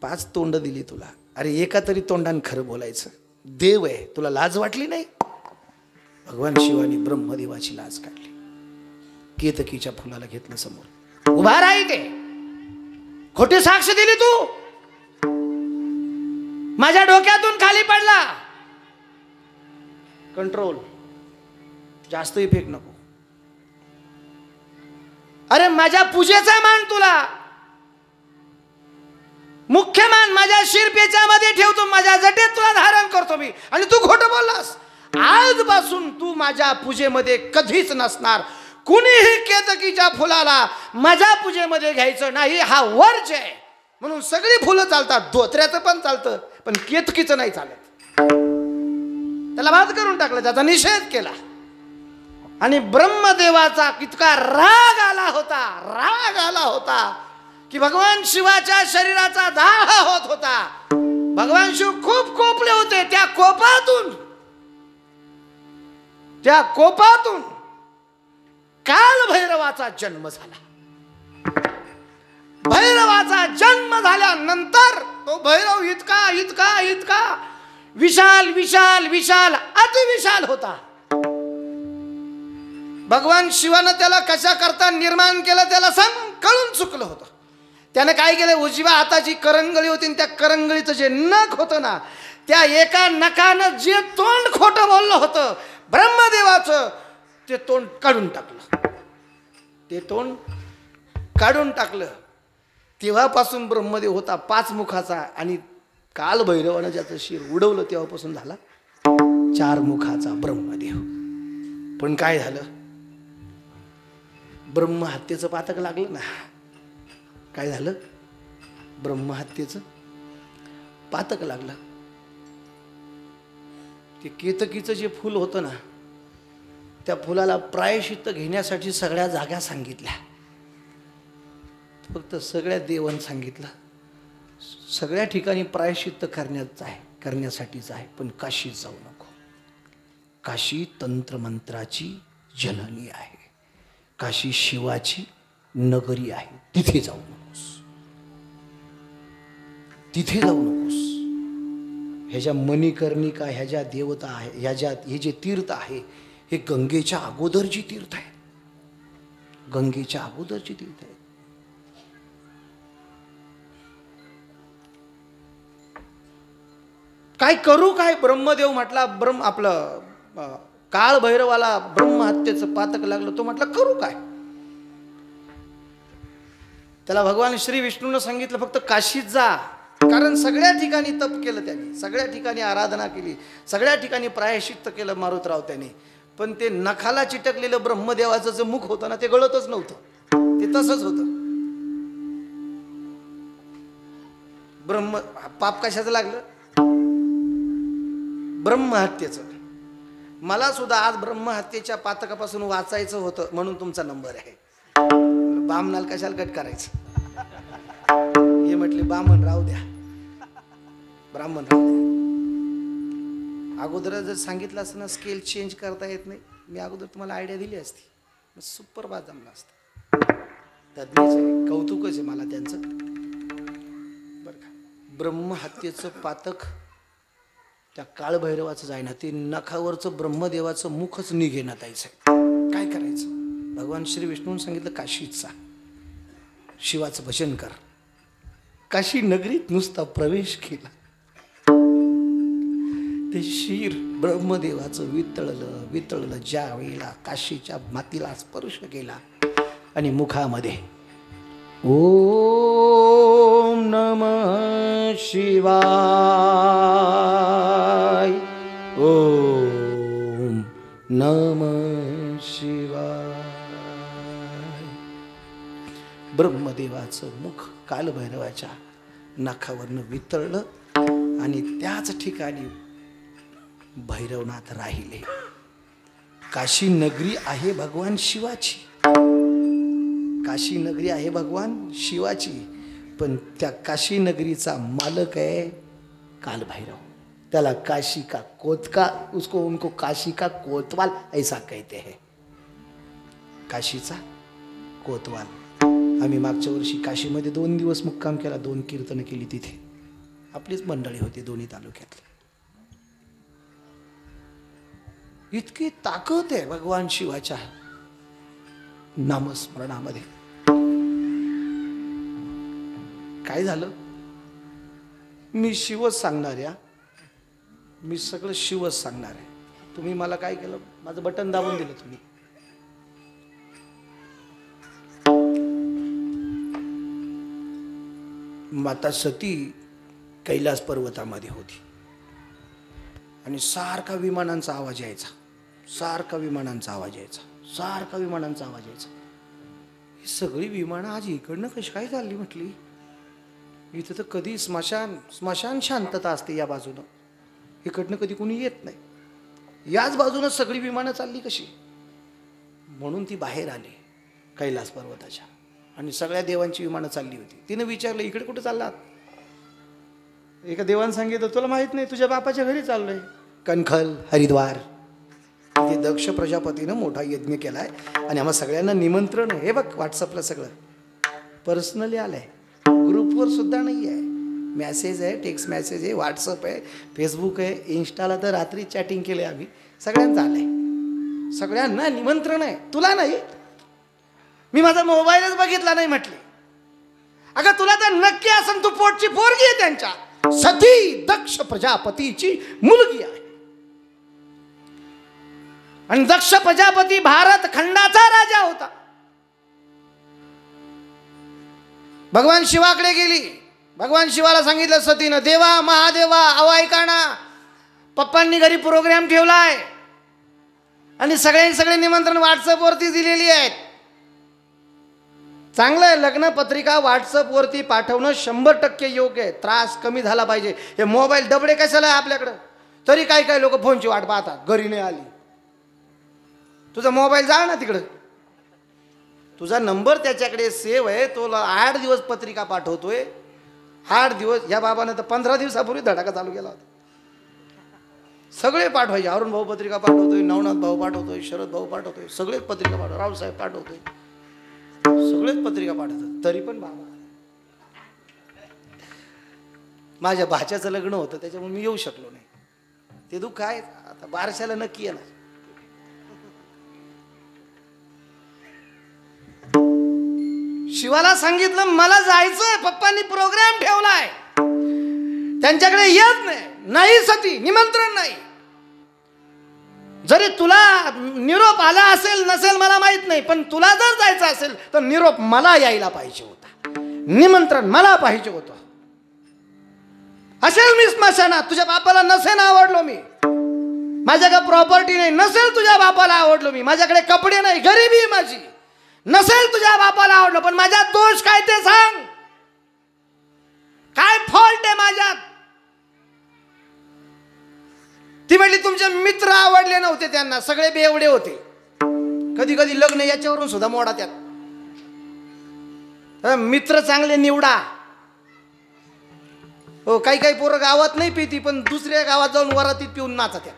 5 तोंड दिली तुला. अरे एका तरी तोंडाने खरं बोलायचं. देव आहे, तुला लाज वाटली नाही? भगवान शिवानी ब्रह्मदेवाची लाज काढली. केतकीच्या फुलाला घेतलं समोर. उभा राही ते. खोटी साक्ष दिली तू. माझ्या डोक्यातून खाली पडला. कंट्रोल, जास्त इफेक्ट नको. अरे माझ्या पूजेचा मान तुला, मुख्य मान माझ्या शिरपेच्यामध्ये ठेवतो, माझ्या जटेत तुला धारण करतो मी, आणि तू खोटं बोललास. आजपासून तू माझ्या पूजेमध्ये कधीच नसणार. कुणीही केतकीच्या फुलाला माझ्या पूजेमध्ये घ्यायचं नाही, हा वर्ज आहे. म्हणून सगळी फुलं चालतात, धोत्र्याचं पण चालतं, पण केतकीचं नाही चालत. त्याला बाद करून टाकलं, त्याचा निषेध केला. आणि ब्रह्मदेवाचा इतका राग आला होता की भगवान शिवाच्या शरीराचा दाह होत होता. भगवान शिव खूप कोपले होते. त्या कोपातून काल भैरवाचा जन्म झाला. भैरवाचा जन्म झाल्यानंतर तो भैरव इतका विशाल विशाल विशाल अतिविशाल होता. भगवान शिवानं त्याला कशा करता निर्माण केलं त्याला कळून चुकलं होतं. त्याने काय केलं, उजव्या हाताची करंगळी होती, त्या करंगळीचं जे नख होतं ना, त्या एका नखानं जे तोंड खोटं बोललं होतं ब्रह्मदेवाचं, ते तोंड काढून टाकलं. तेव्हापासून ब्रह्मदेव होता 5 मुखाचा, आणि काल भैरवानं ज्याचं शिर उडवलं तेव्हापासून झाला 4 मुखाचा ब्रह्मदेव. पण काय झालं, ब्रह्महत्येचं पातक लागलं ना. काय झालं, ब्रह्महत्येचं पातक लागलं. ते केतकीचं जे फुल होतं ना, त्या फुलाला प्रायश्चित्त घेण्यासाठी सगळ्या जागा सांगितल्या. फक्त सगळ्या देवन सांगितलं, सगळ्या ठिकाणी प्रायश्चित्त करण्यासाठीच आहे, पण काशीत जाऊ नको. काशी तंत्रमंत्राची जननी आहे, काशी शिवाची नगरी आहे, तिथे जाऊ नकोस. ह्या ज्या मणिकर्णिका, ह्या ज्या देवता आहे, हे जे तीर्थ आहे, हे गंगेच्या अगोदरची तीर्थ आहे. काय करू काय, ब्रह्मदेव म्हटला, आपलं काळ भैरवाला ब्रह्महत्येचं पातक लागलं. तो म्हटला करू काय. त्याला भगवान श्री विष्णूनं सांगितलं फक्त काशीत जा. कारण सगळ्या ठिकाणी तप केलं त्यांनी, सगळ्या ठिकाणी आराधना केली, सगळ्या ठिकाणी प्रायश्चित्त केलं मारुतराव त्यांनी. पण ते नखाला चिटकलेलं ब्रह्मदेवाचं जे मुख होतं ना, ते गळतच नव्हतं, ते तसंच होतं. पाप कशाचं लागलं, ब्रह्महत्येचं. मला सुद्धा आज ब्रह्महत्येच्या पातकापासून वाचायचं होतं, म्हणून तुमचा नंबर आहे. बामनाल कशाला कट करायचं, हे म्हटले ब्राह्मण राहू द्या. अगोदर जर सांगितलं असतं ना, स्केल चेंज करता येत नाही, मी अगोदर तुम्हाला आयडिया दिली असती, सुपर बाज जमला असतं. तज्ञच आहे, कौतुकच आहे मला त्यांचं. बरं का, ब्रह्महत्येचं पातक त्या काळभैरवाचं आहे ना, ते नखावरचं ब्रह्मदेवाचं मुखच निघेना त्याचं. काय करायचं, भगवान श्री विष्णूने सांगितलं काशीचा शिवाचं भजन कर. काशी नगरीत नुसता प्रवेश केला, ते शिर ब्रह्मदेवाचं वितळलं. ज्या वेळेला काशीच्या मातीला स्पर्श केला आणि मुखामध्ये ओम नमः शिवाय, ओम नमः शिवाय, ब्रह्मदेवाचं मुख कालभैरवाच्या नाकावरनं वितळलं आणि त्याच ठिकाणी भैरवनाथ राहिले. काशी नगरी आहे भगवान शिवाची, काशी नगरी आहे भगवान शिवाची, पण त्या काशी नगरीचा मालक आहे कालभैरव. त्याला काशी का कोतका, उनको काशी का कोतवाल ऐसा कहते हैं. काशीचा कोतवाल. आम्ही मागच्या वर्षी काशीमध्ये 2 दिवस मुक्काम केला, 2 कीर्तन केली तिथे. आपलीच मंडळी होती दोन्ही तालुक्यातली. इतकी ताकद आहे भगवान शिवाच्या नामस्मरणामध्ये. काय झालं, मी शिवच सांगणार आहे, मी सगळं शिवच सांगणार आहे. तुम्ही मला काय केलं, माझं बटन दाबून दिलं तुम्ही. माता सती कैलास पर्वतामध्ये होती आणि सारखा विमानांचा आवाज यायचा, सारखा विमानांचा आवाज यायचा. ही सगळी विमानं आज इकडनं कशी काय चालली म्हटली. इथं तर कधी स्मशान शांतता असते या बाजूनं, इकडनं कधी कोणी येत नाही. याच बाजूनं सगळी विमानं चालली कशी? म्हणून ती बाहेर आली कैलास पर्वताच्या, आणि सगळ्या देवांची विमानं चालली होती. तिनं विचारलं, इकडे कुठे चाललात? एका देवानं सांगितलं, तुला माहित नाही, तुझ्या बापाच्या घरी चाललोय, कणखल हरिद्वार. तिथे दक्ष प्रजापतीनं मोठा यज्ञ केलाय आणि आम्हा सगळ्यांना निमंत्रण आहे. हे बघ, व्हॉट्सअपला सगळं पर्सनली आलंय, ग्रुपवर सुद्धा नाही आहे. मॅसेज आहे, टेक्स्ट मॅसेज आहे, व्हॉट्सअप आहे, फेसबुक आहे, इन्स्टाला तर रात्री चॅटिंग केले आम्ही. सगळ्यांचं आलंय, सगळ्यांना निमंत्रण आहे, तुला नाही. मी माझा मोबाईलच बघितला नाही म्हटले. अगं तुला तर नक्की असं, तू पोटची पोरगी आहे त्यांच्या. सती दक्ष प्रजापतीची मुलगी आहे, आणि दक्ष प्रजापती भारत खंडाचा राजा होता. भगवान शिवाकडे गेली. भगवान शिवाला सांगितलं सतीनं, देवा महादेवा अहो ऐका ना, पप्पांनी घरी प्रोग्राम ठेवलाय आणि सगळे निमंत्रण व्हॉट्सअपवरती दिलेली आहेत. चांगलं आहे, लग्न पत्रिका व्हॉट्सअपवरती पाठवणं 100% योग्य आहे. त्रास कमी झाला पाहिजे. हे मोबाईल डबडे कशाला आहे आपल्याकडं? तरी काही लोक फोनची वाट पाहतात, घरी नाही आली. तुझा मोबाईल जा ना तिकडं, तुझा नंबर त्याच्याकडे सेव्ह आहे, तो 8 दिवस पत्रिका पाठवतोय. 8 दिवस. या बाबानं तर 15 दिवसापूर्वी धडाका चालू केला होता. सगळे पाठवायचे. अरुण भाऊ पत्रिका पाठवतोय, नवनाथ भाऊ पाठवतोय, शरद भाऊ पाठवतोय, सगळेच पत्रिका पाठवतोय, रावसाहेब पाठवतोय, सगळेच पत्रिका पाठवतात. तरी पण बाबा, माझ्या भाच्याचं लग्न होतं त्याच्यामुळे मी येऊ शकलो नाही. ते दुःख आहे. आता बारशाला नक्की येणार. शिवाला सांगितलं मला जायचंय, पप्पांनी प्रोग्राम ठेवलाय, त्यांच्याकडे येत नाही सती, निमंत्रण नाही. जरी तुला निरोप आला असेल नसेल मला माहित नाही, पण तुला जर जायचं असेल तर निरोप मला यायला पाहिजे होता, निमंत्रण मला पाहिजे होतं. असेल मी स्मशानात, तुझ्या बापाला नसेल आवडलो मी, माझ्याकडे प्रॉपर्टी नाही, नसेल तुझ्या बापाला आवडलो मी, माझ्याकडे कपडे नाही, गरिबी माझी, नसेल तुझ्या बापाला आवडलं, पण माझ्यात दोष काय ते सांग, काय फॉल्ट आहे माझ्यात? ती म्हणली तुमचे मित्र आवडले नव्हते त्यांना, सगळे बेवडे होते. कधी कधी लग्न याच्यावरून सुद्धा मोडा त्यात. मित्र चांगले निवडा. हो, काही पोरं गावात नाही पिती, पण दुसऱ्या गावात जाऊन वरातीत पिऊन नाचत्या.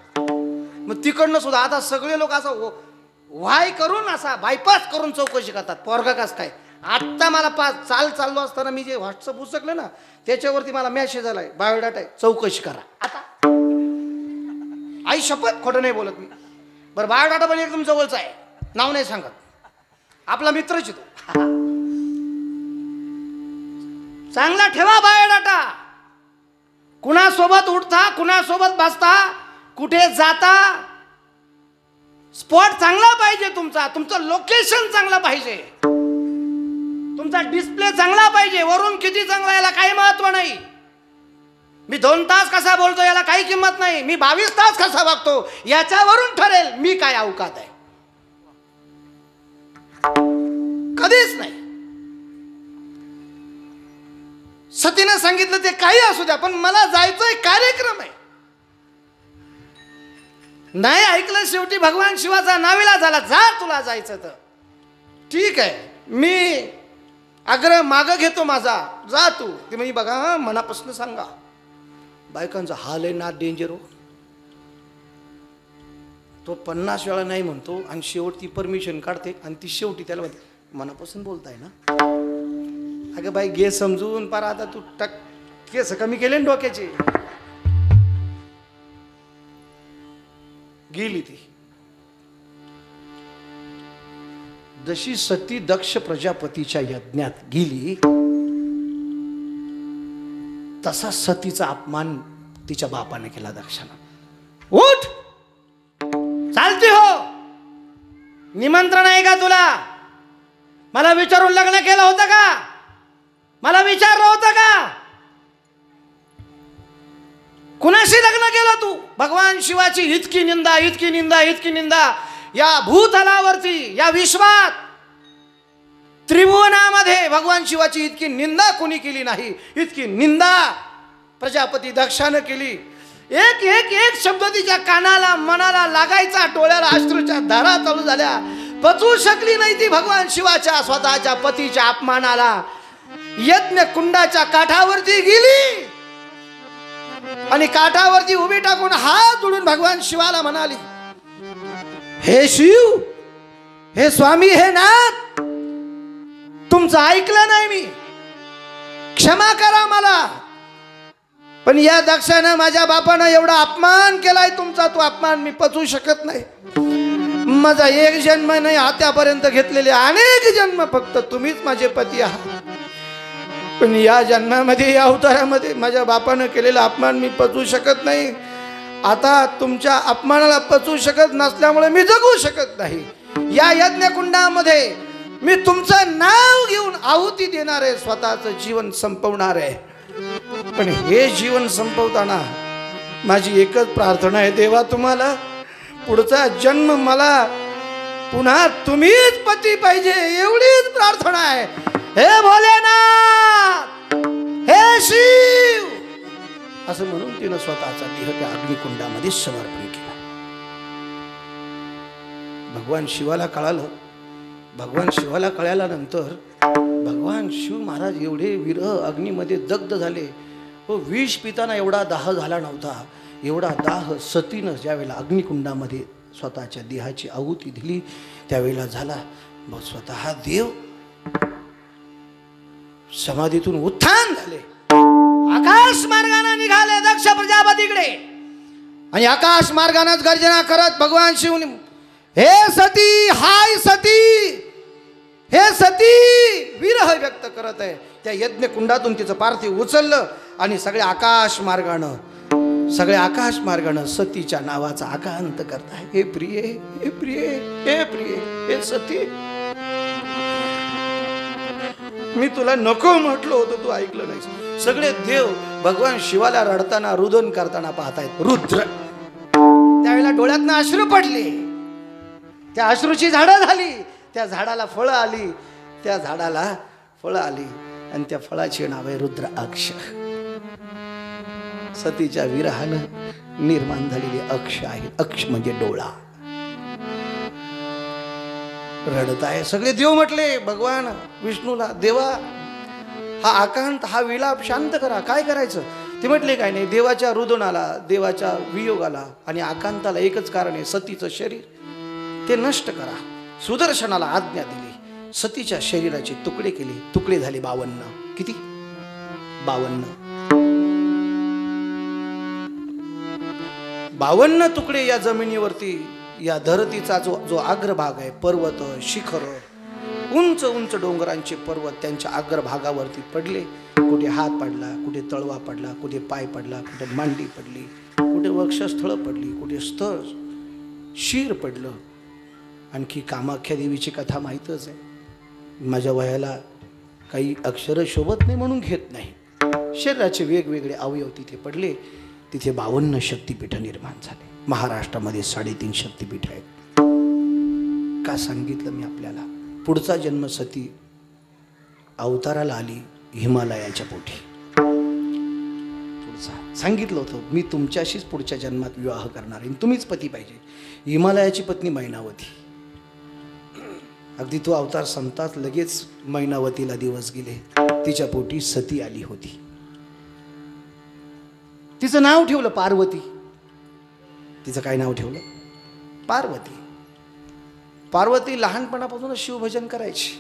मग तिकडनं सुद्धा आता सगळे लोक असं वाय करून, असा बायपास करून चौकशी करतात, पोरगा कस काय. आत्ता मला चाललो असताना मी जे व्हॉट्सअप उचकलं ना, त्याच्यावरती मला मेसेज आलाय, बायोडाटा आहे, चौकशी करा. आता आई शपथ खोटं नाही बोलत मी. बरं, बायोडाटा पण एकदम जवळचा आहे, नाव नाही सांगत, आपला मित्रच तो. चांगला ठेवा बायोडाटा. कुणासोबत उठता, कुणासोबत बसता, कुठे जाता, स्पॉट चांगला पाहिजे तुमचा, तुमचं लोकेशन चांगलं पाहिजे, तुमचा डिस्प्ले चांगला पाहिजे. वरून किती चांगला याला काही महत्व नाही. मी 2 तास कसा बोलतो याला काही किंमत नाही. मी 22 तास कसा वागतो याच्यावरून ठरेल मी काय अवकात आहे. कधीच नाही. सतीनं सांगितलं ते काही असू द्या, पण मला जायचंय, कार्यक्रम आहे. नाही ऐकलं, शेवटी भगवान शिवाचा नाविला झाला. जा तुला जायचं तर ठीक आहे, मी आग्रह मागं घेतो माझा, जा तू. ते म्हणजे बघा मनापासून सांगा, बायकांचा हाल आहे ना डेंजर हो. तो 50 वेळा नाही म्हणतो आणि शेवटी परमिशन काढते आणि ती शेवटी त्याला म्हणते मनापासून बोलताय ना. अगं बाई घे समजून, पार आता तू केस कमी केले ना डोक्याचे. गेली ती. जशी सती दक्ष प्रजापतीच्या यज्ञात गेली, तसा सतीचा अपमान तिच्या बापाने केला दक्षानं. उठ, चालती हो, निमंत्रण आहे का तुला? मला विचारून लग्न केलं होतं का? मला विचारलं होतं का? कुणाशी लग्न केलं तू? भगवान शिवाची इतकी निंदा, इतकी निंदा, इतकी निंदा या भूतलावरती, या विश्वात त्रिभुवनामध्ये भगवान शिवाची इतकी निंदा कोणी केली नाही, इतकी निंदा प्रजापती दक्षानं केली. एक एक एक शब्द तिच्या कानाला मनाला लागायचा, डोळ्याला अश्रूच्या धारा चालू झाल्या. पचवू शकली नाही ती भगवान शिवाच्या स्वतःच्या पतीच्या अपमानाला. यज्ञ कुंडाच्या काठावरती गेली आणि काठावरती उभी टाकून हात जोडून भगवान शिवाला म्हणाली, हे शिव, हे स्वामी, हे नाथ, तुमचं ऐकलं नाही मी, क्षमा करा मला. पण या दक्षानं माझ्या बापानं एवढा अपमान केलाय तुमचा, तो अपमान मी पचवू शकत नाही. माझा एक जन्म नाही, आतापर्यंत घेतलेले अनेक जन्म फक्त तुम्हीच माझे पती आहात. पण या जन्मामध्ये, या अवतारामध्ये माझ्या बापानं केलेला अपमान मी पचवू शकत नाही. आता तुमच्या अपमानाला पचवू शकत नसल्यामुळे मी जगू शकत नाही. या यज्ञकुंडामध्ये मी तुमचं नाव घेऊन आहुती देणार आहे, स्वतःचं जीवन संपवणार आहे. पण हे जीवन संपवताना माझी एकच प्रार्थना आहे, देवा, तुम्हाला पुढचा जन्म मला पुन्हा तुम्हीच पती पाहिजे, एवढीच प्रार्थना आहे. हे भोलेनाथ, हे शिव, असं म्हणून तिनं स्वतःचा देह त्या अग्निकुंडामध्ये समर्पण केला. भगवान शिवाला कळालं. भगवान शिवाला कळल्यानंतर भगवान शिव महाराज एवढे विरह अग्नीमध्ये दग्ध झाले. हो, विष पिताना एवढा दाह झाला नव्हता. एवढा दाह सतीनं ज्यावेळेला अग्निकुंडामध्ये स्वतःच्या देहाची आहुती दिली त्यावेळेला झाला. मग स्वतः देव समाधीतून उत्थान झाले, आकाश मार्गाने निघाले दक्ष प्रजापतीकडे. आणि आकाश मार्गानेच गर्जना करत भगवान शिव, हे सती, हाय सती, हे सती, विरह व्यक्त करत आहे. त्या यज्ञ कुंडातून तिचं पार्थिव उचललं आणि सगळ्या आकाश मार्गानं सतीच्या नावाचा आकांत करताय. हे प्रिये, हे प्रिये, हे प्रिये, हे सती, मी तुला नको म्हटलं होतं, तू ऐकलं नाही. सगळे देव भगवान शिवाला रडताना, रुदन करताना पाहतायत. रुद्र त्यावेळेला डोळ्यातनं अश्रू पडले. त्या अश्रूची झाडं झाली, त्या झाडाला फळं आली, त्या झाडाला फळं आली आणि त्या फळाचे नाव आहे रुद्राक्ष. सतीच्या विरहानं निर्माण झालेली अक्ष आहे. अक्ष म्हणजे डोळा. रडताय सगळे देव. म्हटले भगवान विष्णूला, देवा, हा आकांत, हा विलाप शांत करा. काय करायचं? ते म्हटले काय नाही, देवाच्या रुदनाला, देवाच्या वियोगाला आणि आकांताला एकच कारण आहे, सतीचं शरीर, ते नष्ट करा. सुदर्शनाला आज्ञा दिली, सतीच्या शरीराचे तुकडे केले. तुकडे झाले 52. किती? 52 तुकडे या जमिनीवरती, या धरतीचा जो अग्रभाग आहे, पर्वत, शिखर, उंच उंच डोंगरांचे पर्वत, त्यांच्या अग्रभागावरती पडले. कुठे हात पडला, कुठे तळवा पडला, कुठे पाय पडला, कुठे मांडी पडली, कुठे वक्षस्थळ पडली, कुठे स्थळ, शीर पडलं. आणखी कामाख्या देवीची कथा माहीतच आहे. माझ्या वयाला काही अक्षरं शोभत नाही म्हणून घेत नाही. शरीराचे वेगवेगळे अवयव तिथे पडले. तिथे 52 शक्तिपीठं निर्माण झाले. महाराष्ट्रामध्ये 3.5 शक्तिपीठ आहेत. का सांगितलं मी आपल्याला? पुढचा जन्म सती अवताराला आली हिमालयाच्या पोटी. पुढचा सांगितलं होतं, मी तुमच्याशीच पुढच्या जन्मात विवाह करणार आहे, तुम्हीच पती पाहिजे. हिमालयाची पत्नी मैनावती. अगदी तो अवतार संपताच लगेच मैनावतीला दिवस गेले. तिच्या पोटी सती आली होती. तिचं नाव ठेवलं पार्वती. तिचं काय नाव ठेवलं? पार्वती. पार्वती लहानपणापासूनच शिवभजन करायची.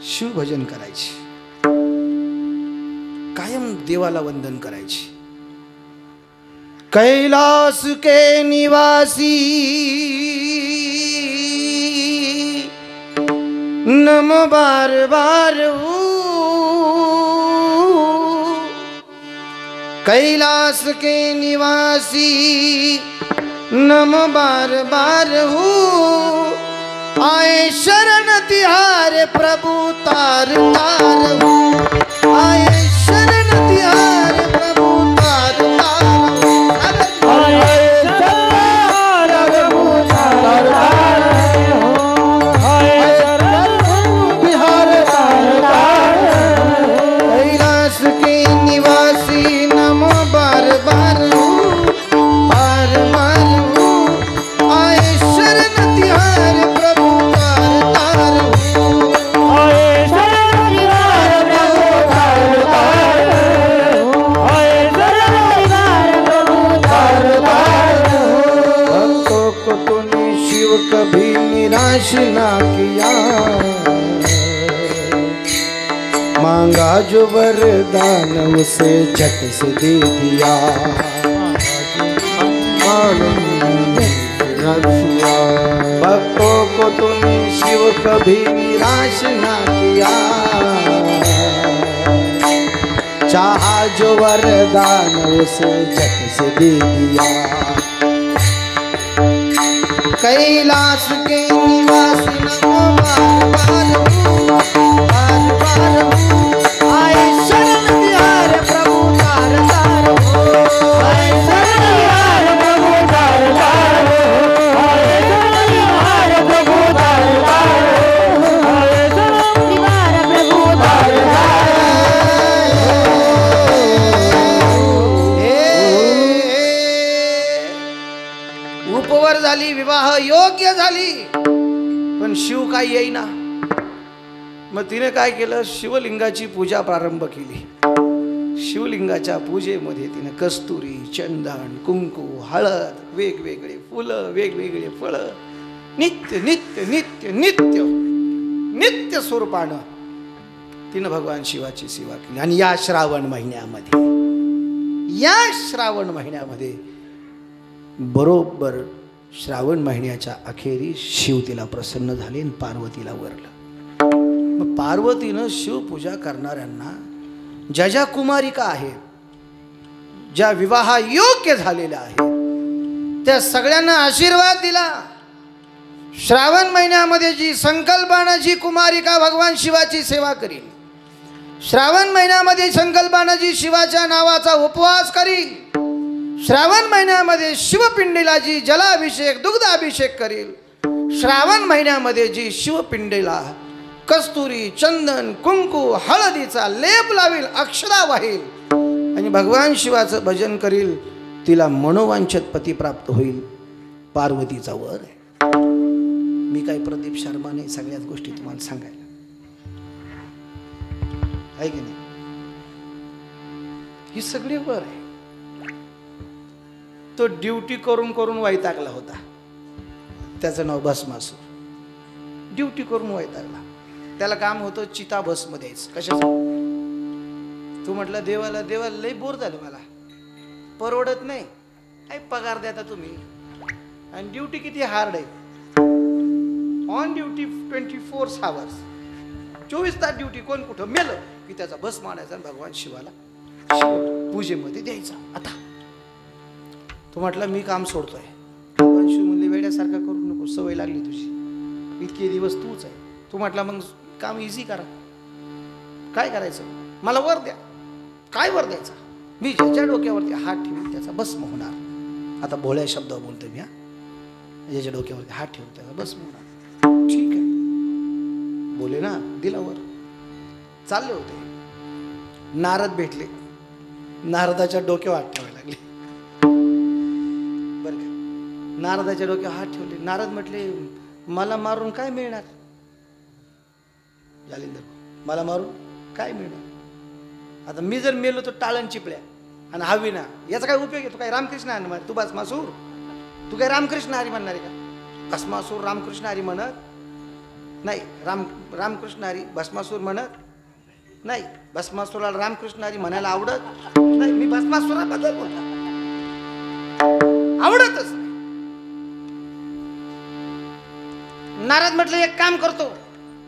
शिवभजन करायची, कायम देवाला वंदन करायची. कैलास के निवासी नम बार बार हूँ, कैलास के निवासी नम बार बार हूँ, आए शरण तिहारे प्रभु तार तार हूँ, आए शरण तिहारे प्रभु तार तार हूँ, आए शरण प्रभु तार तार हूँ, आए शरण तिहारे मांगा जो वरदान उसे झट से दे दिया। भक्तों को तूने शिव कभी निराश ना किया। चाहा जो वरदान उसे झट से दे दिया। कैलाश के निवासी नमो बार बार आए शरण बिहार प्रभु तार तार हो। आए शरण बिहार प्रभु तार तार हो। आए शरण बिहार प्रभु तार तार हो। आए शरण बिहार प्रभु तार तार हो। उपवर झाली, विवाह योग्य झाली, पण शिव काय येईना। मग तिने काय केलं, शिवलिंगाची पूजा प्रारंभ केली। शिवलिंगाच्या पूजेमध्ये तिने कस्तुरी, चंदन, कुंकू, हळद, वेगवेगळे फुलं, वेगवेगळे फळं, नित्य नित्य नित्य नित्य नित्य स्वरूपानं तिने भगवान शिवाची सेवा केली। आणि या श्रावण महिन्यामध्ये बरोबर श्रावण महिन्याच्या अखेरीस शिव तिला प्रसन्न झाले आणि पार्वतीला वरलं। मग पार्वतीनं शिवपूजा करणाऱ्यांना ज्या ज्या कुमारिका आहेत, ज्या विवाह योग्य झालेल्या आहेत, त्या सगळ्यांना आशीर्वाद दिला। श्रावण महिन्यामध्ये जी संकल्पानं जी कुमारिका भगवान शिवाची सेवा करील, श्रावण महिन्यामध्ये संकल्पानं जी शिवाच्या नावाचा उपवास करील, श्रावण महिन्यामध्ये शिवपिंडीला जी जलाभिषेक दुग्धाभिषेक करील, श्रावण महिन्यामध्ये जी शिवपिंडीला कस्तुरी, चंदन, कुंकू, हळदीचा लेप लावील, अक्षदा वाहील आणि भगवान शिवाचं भजन करील, तिला मनोवांछित पती प्राप्त होईल। पार्वतीचा वर आहे। मी काय प्रदीप शर्मा नाही, सगळ्याच गोष्टी तुम्हाला सांगायला आहे की नाही। ही सगळी वर आहे। तो ड्युटी करून करून वैतागला होता, त्याचं नाव भस्मासूर। ड्युटी करून वैतागला, त्याला काम होतं चिता भस्म द्यायचं। कशाचं? तू म्हटलं देवाला, देवाला लई बोर झालं, मला परवडत नाही, काय पगार देता तुम्ही, आणि ड्युटी किती हार्ड आहे। ऑन ड्युटी 24 आवर्स, 24 तास ड्युटी। कोण कुठं मेलं की त्याचा भस्म आणायचा भगवान शिवाला पूजेमध्ये द्यायचा। आता तो म्हटला मी काम सोडतोय। भगवान शिव म्हणले वेड्यासारखा करू नको, सवय लागली तुझी, इतके दिवस तूच आहे। तू म्हटला मग काम इझी करा, काय करायचं, मला वर द्या। काय वर द्यायचा? मी ज्याच्या डोक्यावरती हात ठेवून त्याचा भस्म होणार। आता भोळ्या शब्दावर बोलतो मी, ज्याच्या डोक्यावरती हात ठेवून त्याचा भस्म होणार। ठीक आहे बोले ना, दिला वर। चालले होते, नारद भेटले, नारदाच्या डोक्यावर हात ठेवायला लागले। बरं का, नारदाच्या डोक्यावर हात ठेवले। नारद म्हटले मला मारून काय मिळणार? जालिंदर, मला मारून काय मिळणार? आता मी जर मेलो तर टाळण चिपळ्या आणि हवी ना, याचा काय उपयोग आहे? तू काय रामकृष्ण हरी म्हण, तू भस्मासूर, तू काय रामकृष्ण हरी म्हणणार आहे का? भस्मासूर रामकृष्ण हरी म्हणत नाही, रामकृष्ण हरी भस्मासूर म्हणत नाही, भस्मासुराला रामकृष्ण हरी म्हणायला आवडत नाही। मी भस्मासुराबद्दल बोलतो, आवडतच नाही। नारद म्हटलं एक काम करतो,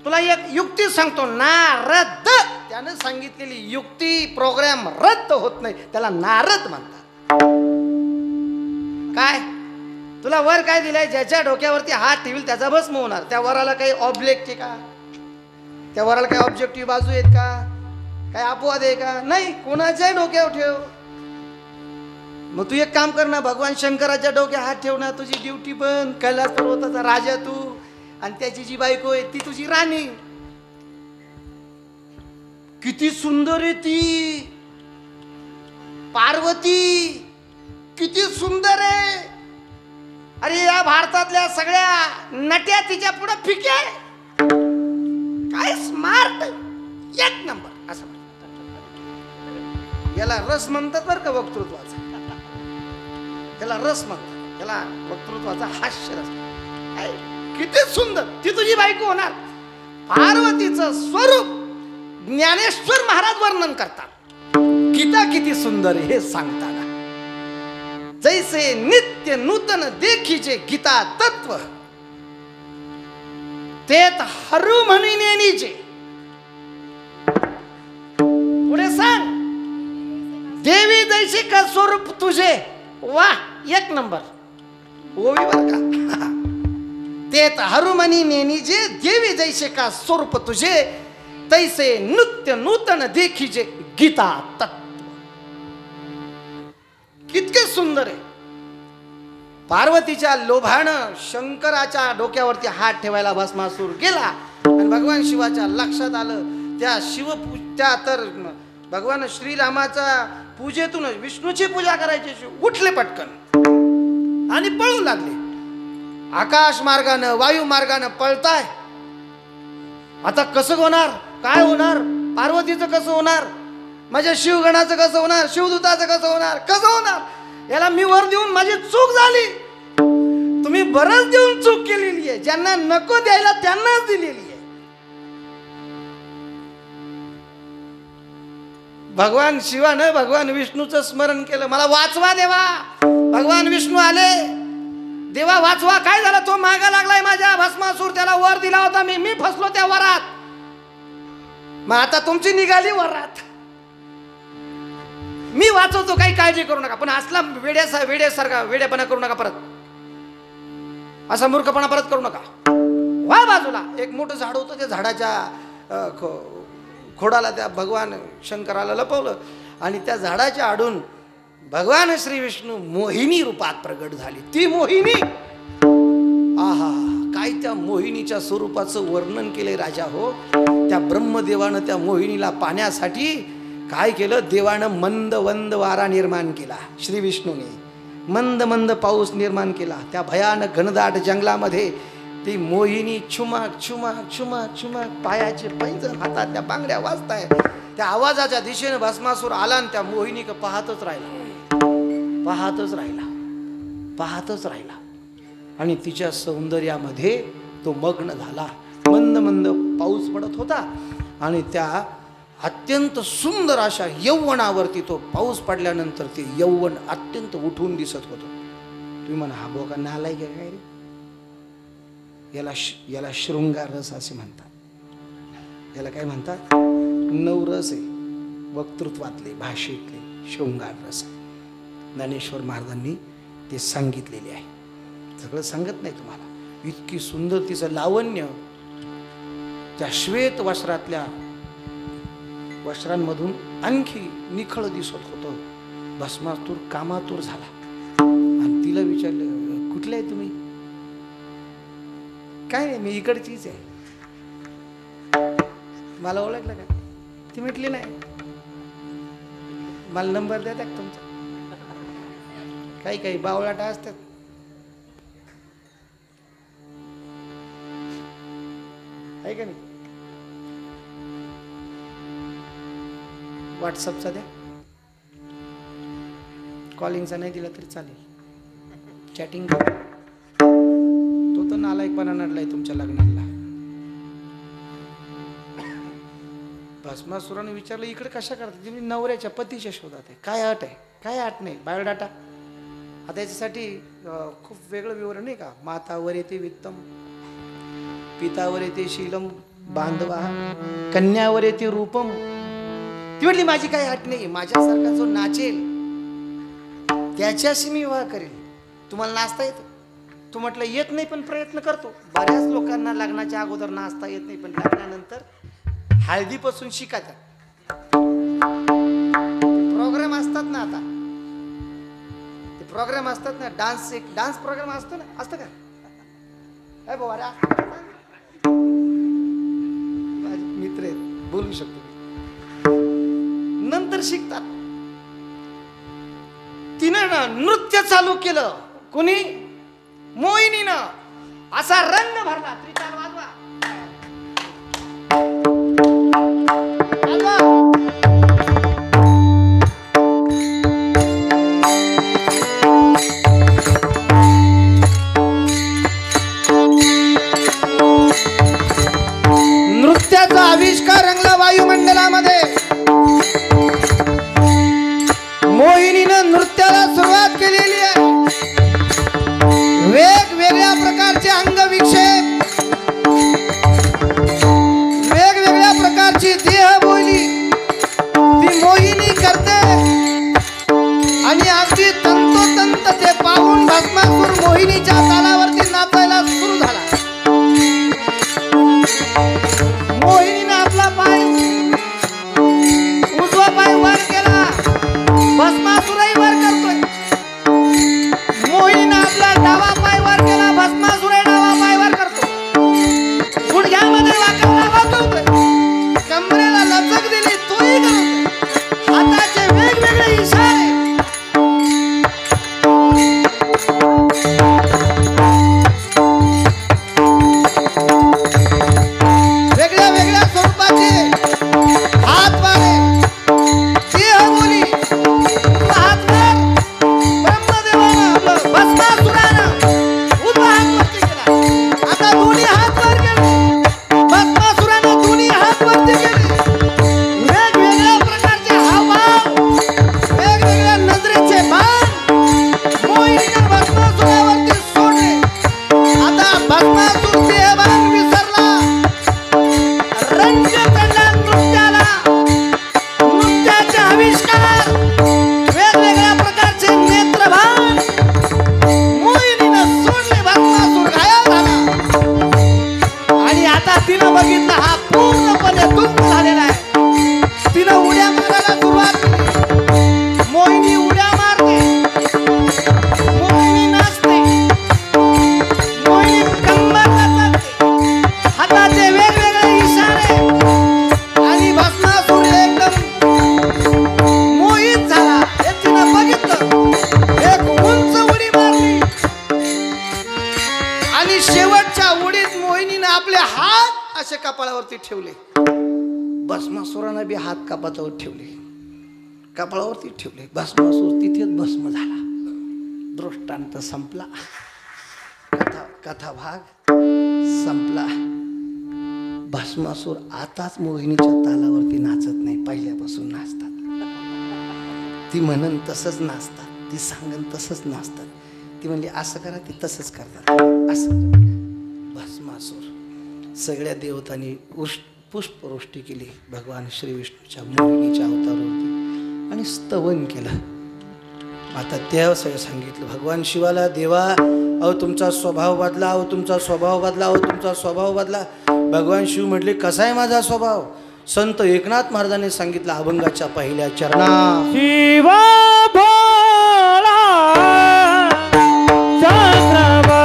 तुला एक युक्ती सांगतो। नारद, त्यानं सांगितलेली युक्ती प्रोग्राम रद्द होत नाही, त्याला नारद म्हणतात। काय तुला वर काय दिलंय? ज्याच्या डोक्यावरती हात ठेवील त्याचा भस्म होणार। त्या वराला काही ऑब्जेक्ट आहे का? त्या वराला काही ऑब्जेक्टिव्ह बाजू आहेत का? काय अपवाद आहे का? नाही, कोणाच्याही डोक्यावर ठेव। मग तू एक काम कर ना, भगवान शंकराच्या डोक्यात हात ठेव ना, तुझी ड्युटी बंद। कैलास पर्वताचा राजा तू, आणि त्याची जी बायको आहे ती तुझी राणी। किती सुंदर आहे ती पार्वती, किती सुंदर आहे। अरे या भारतातल्या सगळ्या नट्या तिच्या पुढे फिके, काय स्मार्ट, एक नंबर असं म्हणतात। याला रस म्हणतात बरं का, वक्तृत्वाचा, त्याला रस म्हणतात, त्याला वक्तृत्वाचा हास्य रस। किती सुंदर, ती तुझी बायको होणार। पार्वतीचं स्वरूप ज्ञानेश्वर महाराज वर्णन करतात. गीता किती सुंदर हे सांगताना, जैसे नित्य नूतन देखीचे गीता तत्व, तेत हरू म्हणिनेनीचे. पुढे सांग, देवी जैसे का स्वरूप तुझे. वाह, एक नंबर ओवी बर का. तेत हरू म्हणिनेनीचे, देवी जैसे का स्वरूप तुझे, तैसे नित्य नूतन देखीचे गीता तत्व. कितके सुंदर आहे. पार्वतीच्या लोभानं शंकराच्या डोक्यावरती हात ठेवायला भस्मासूर गेला आणि भगवान शिवाच्या लक्षात आलं. त्या तर भगवान श्रीरामाच्या पूजेतून विष्णूची पूजा करायची, उठले पटकन आणि पळू लागले. आकाश मार्गानं वायू मार्गानं पळताय. आता कसं होणार, काय होणार, पार्वतीचं कसं होणार, माझ्या शिवगणाचं कसं होणार, शिवदूताचं कसं होणार, कसं होणार. याला मी वर देऊन माझी चूक झाली. तुम्ही बरंच देऊन चूक केलेली आहे. ज्यांना नको द्यायला त्यांनाच दिलेली आहे. भगवान शिवानं भगवान विष्णूचं स्मरण केलं. मला वाचवा देवा. भगवान विष्णू आले. देवा वाचवा. काय झालं, तो मागा लागलाय माझ्या. भस्मासूर त्याला वर दिला होता मी फसलो त्या वरात. मग आता तुमची निघाली वरात. मी वाचवतो, काही काळजी करू नका. पण असला वेड्यासारखा वेड्यापणा करू नका परत. असा मूर्खपणा परत करू नका. वा बाजूला एक मोठं झाड होतं. त्या झाडाच्या खोडाला त्या भगवान शंकराला लपवलं आणि त्या झाडाच्या आडून भगवान श्री विष्णू मोहिनी रूपात प्रगट झाली. ती मोहिनी, आहा, काय त्या मोहिनीच्या स्वरूपाचं वर्णन केलंय राजा हो. त्या ब्रह्मदेवानं त्या मोहिनीला पाण्यासाठी काय केलं, देवानं मंद वंद वारा निर्माण केला. श्री विष्णूने मंद मंद पाऊस निर्माण केला. त्या भयानक घनदाट जंगलामध्ये ती मोहिनी छुमाक छुमाक छुमाक छुमाक, पायाचे पैंजण, हातातल्या बांगड्या वाजताय. त्या आवाजाच्या दिशेने भस्मासूर आला आणि त्या मोहिनीक पाहतच राहिला आणि तिच्या सौंदर्यामध्ये तो मग्न झाला. मंद मंद पाऊस पडत होता आणि त्या अत्यंत सुंदर अशा यौवनावरती तो पाऊस पडल्यानंतर ते यौवन अत्यंत उठून दिसत होतं. तुम्ही म्हणा, हा बोका नालायक आहे काय रे. याला शृंगार रस असे म्हणतात. याला काय म्हणतात, नवरस आहे. वक्तृत्वातले, भाषेतले शृंगार रस. ज्ञानेश्वर महाराजांनी ते सांगितलेले आहे. सगळं सांगत नाही तुम्हाला. इतकी सुंदर तिचं लावण्य त्या श्वेत वस्त्रांमधून आणखी निखळ दिसत होतं. भस्मासूर कामातूर झाला आणि तिला विचारलं, कुठले आहे तुम्ही. काय नाही, मी इकडचीच आहे. मला ओळखलं का. ती म्हटली नाही. मला नंबर द्या तुमचा. काही काही बावळाटा असतात. आहे का नाही. व्हॉट्सअपचा द्या. कॉलिंगचा नाही दिला तरी चालेल. चॅटिंग तो तर नालायकपणा नडलाय तुमच्या लग्नाला. भस्मासुराने विचारलं, इकडे कशा करता. तुम्ही नवऱ्याच्या पतीच्या शोधात आहे. काय अट आहे, काय अट नाही. बायोडाटा. आता याच्यासाठी खूप वेगळं विवरण नाही का. मातावर येते वित्तम, पितावर येते शीलम, बांधवा, कन्यावर येते रूपम. ती म्हटली, माझी काही अट नाही. माझ्यासारखा जो नाचेल त्याच्याशी मी विवाह करेल. तुम्हाला नाचता येतं. तू म्हटलं येत नाही पण प्रयत्न करतो. बऱ्याच लोकांना लग्नाच्या अगोदर नाचता येत नाही, पण लग्नानंतर हळदीपासून शिकायचं. प्रोग्राम असतात ना, आता ते प्रोग्राम असतात ना, डान्स प्रोग्राम असतो ना, असतं का. काय भाऊ, अरे मित्र आहेत, बोलू शकतो. नंतर शिकतात. तिनं नृत्य चालू केलं. कोणी, मोहिनीनं. असा रंग भरला. त्रिताल वाजवा. नृत्याचा आविष्कार रंगला वायुमंडला कपाळावरती ठेवले. भस्मासुरानं बी हात कपाळावर ठेवले, कपाळावरती ठेवले. भस्मासूर तिथेच भस्म झाला. दृष्टांत संपला. कथा भाग संपला. भस्मासूर आताच मोहिनीच्या तालावरती नाचत नाही, पहिल्यापासून नाचतात. ती म्हणन तसंच नाचतात, ती सांगन तसंच नाचतात. ती म्हणली असं करा, ती तसंच करतात. असं भस्मासूर सगळ्या देवतांनी पुष्पवृष्टी केली भगवान श्री विष्णूच्या मोहिनीच्या अवतारावरती आणि स्तवन केलं. आता त्या सांगितलं भगवान शिवाला, देवा अहो तुमचा स्वभाव बदला, अहो तुमचा स्वभाव बदला, अहो तुमचा स्वभाव बदला. भगवान शिव म्हटले कसा आहे माझा स्वभाव? संत एकनाथ महाराजांनी सांगितलं अभंगाच्या पहिल्या चरणा, शिवा भोळा चक्रवर्ती,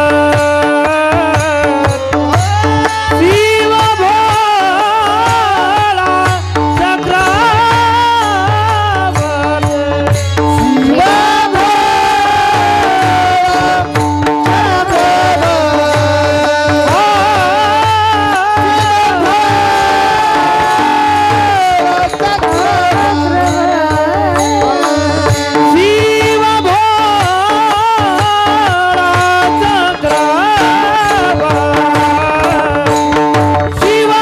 शिवा भोळा चक्रवर्ती, शिवा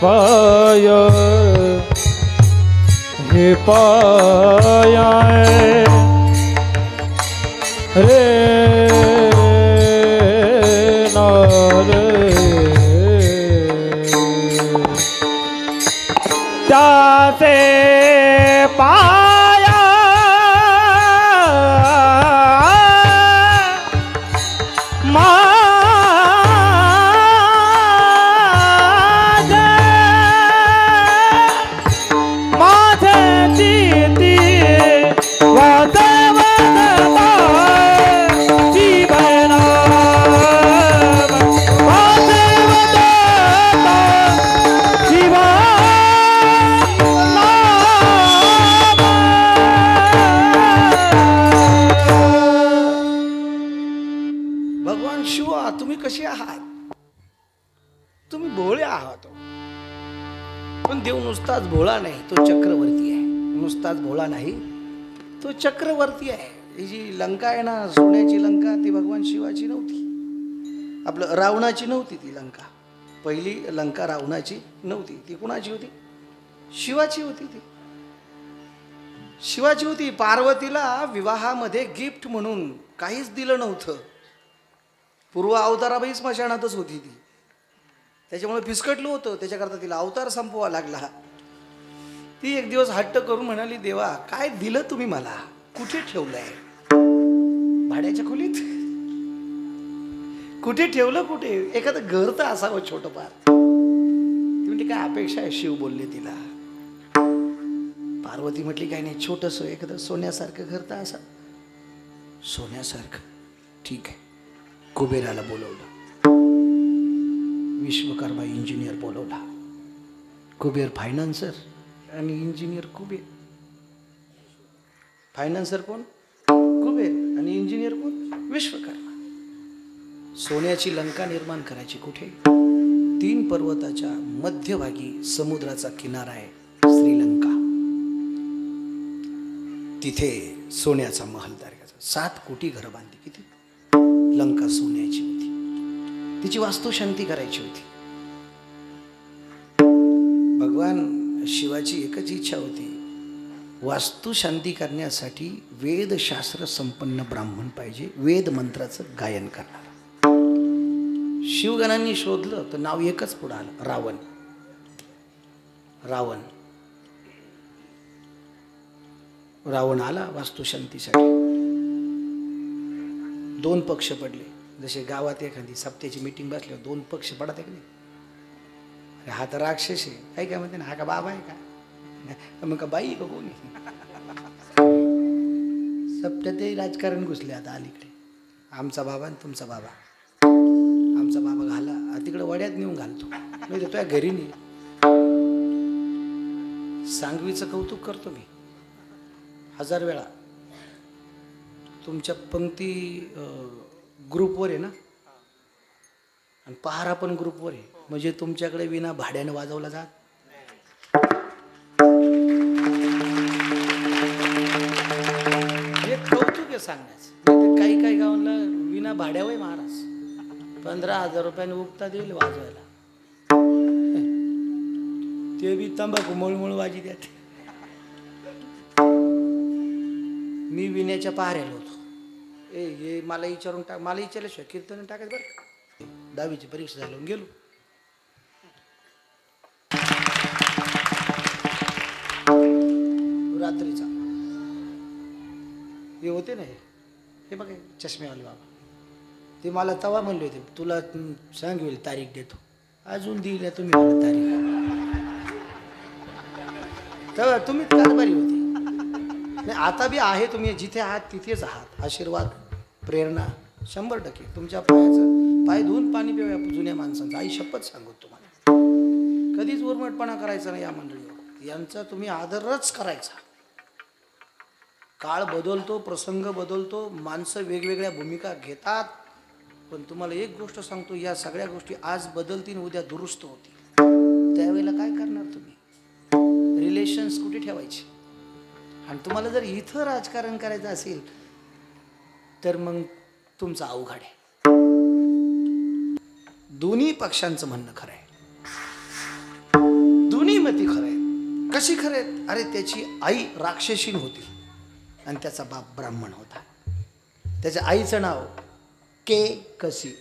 पाय हे पाया रे नारे त्याचे पाया कशी आहात तुम्ही? भोळे आहात. पण देव नुसताच भोळा नाही, तो चक्रवर्ती आहे. नुसताच भोळा नाही, तो चक्रवर्ती आहे. ही जी लंका आहे ना, सोन्याची लंका, ती भगवान शिवाची नव्हती, आपलं रावणाची नव्हती. ती लंका, पहिली लंका रावणाची नव्हती. ती कुणाची होती? शिवाची होती. ती शिवाची होती. पार्वतीला विवाहामध्ये गिफ्ट म्हणून काहीच दिलं नव्हतं. पूर्व अवताराबाई स्मशानातच होती ती, त्याच्यामुळे फिसकटलं होतं. त्याच्याकरता तिला अवतार संपवा लागला. ती एक दिवस हट्ट करून म्हणाली, देवा काय दिलं तुम्ही मला? कुठे ठेवलंय? भाड्याच्या खोलीत? कुठे ठेवलं? कुठे? एखादं घर तर असावं छोटंफार. ती म्हणते काय अपेक्षा आहे? शिव बोलले तिला. पार्वती म्हटली काय नाही, छोटस एखादं सोन्यासारखं घर तर असा. सोन्यासारखं? ठीक आहे. कुबेराला बोलवलं, विश्वकर्मा इंजिनियर बोलवला. कुबेर फायनान्सर आणि इंजिनियर कुबेर. फायनान्सर कोण? कुबेर. आणि इंजिनियर कोण? विश्वकर्मा. सोन्याची लंका निर्माण करायची. कुठे? 3 पर्वताच्या मध्यभागी समुद्राचा किनारा आहे, श्रीलंका. तिथे सोन्याचा महल तयार करायचा. 7 कोटी घरं बांधली. किती? लंका सोन्याची होती. तिची वास्तुशांती करायची होती. भगवान शिवाची एकच इच्छा होती, वास्तुशांती करण्यासाठी वेदशास्त्र संपन्न ब्राह्मण पाहिजे, वेद मंत्राचं गायन करणार. शिवगणांनी शोधलं तर नाव एकच पुढं आलं, रावण. रावण रावण आला वास्तुशांतीसाठी. दोन पक्ष पडले. जसे गावात एखादी सप्त्याची मीटिंग बसल्यावर दोन पक्ष पडत आहे की नाही. अरे हा तर राक्षस आहे, काय काय म्हणते ना, हा का बाबा आहे का, मग का बाई आहे का कोणी. सप्त्यातही राजकारण घुसले आता अलीकडे. आमचा बाबा आणि तुमचा बाबा. आमचा बाबा घाला तिकडे वड्यात नेऊन घालतो, नाही तर तुझ्या घरी नाही. सांगवीचं कौतुक करतो मी 1000 वेळा. तुमच्या पंक्ती ग्रुपवर आहे ना, आणि पहारा पण ग्रुपवर आहे. म्हणजे तुमच्याकडे विना भाड्यानं वाजवला जात. हे कौतुक आहे सांगण्याचं. काही काही गावांना विना भाड्यावर महाराज 15,000 रुपयाने उगता देईल वाजवायला. ते बी तंबाखू मळमळ वाजी द्यात. मी विण्याच्या पहाऱ्याला होतो. हे मला विचारून टाक, मला विचारल्याशिवाय कीर्तन टाकायचं बरं. 10वीची परीक्षा झाली गेलो. रात्रीचा हे होते ना, हे बघा चष्मेवाले बाबा, ते मला तवा म्हणले होते तुला सांगेल तारीख देतो. अजून दिली तुम्ही मला तारीख. तेव्हा तुम्ही कारभारी होते. नाही आता बी आहे, तुम्ही जिथे आहात तिथेच आहात. आशीर्वाद प्रेरणा 100%. तुमच्या पायाचं पाय धुवून पाणी पिऊया जुन्या माणसांचं. आई शपथ सांगू तुम्हाला, कधीच उर्मटपणा करायचा नाही या मंडळीवर. यांचा तुम्ही आदरच करायचा. काळ बदलतो, प्रसंग बदलतो, माणसं वेगवेगळ्या भूमिका घेतात. पण तुम्हाला एक गोष्ट सांगतो, या सगळ्या गोष्टी आज बदलतील, उद्या दुरुस्त होतील. त्यावेळेला काय करणार तुम्ही? रिलेशन्स कुठे ठेवायचे? आणि तुम्हाला जर इथं राजकारण करायचं असेल तर मग तुमचं अवघड आहे. दोन्ही पक्षांचं म्हणणं खरं आहे, दोन्ही मती खरं आहे. कशी खरं आहेत? अरे त्याची आई राक्षसीन होती आणि त्याचा बाप ब्राह्मण होता. त्याच्या आईचं नाव कै कसी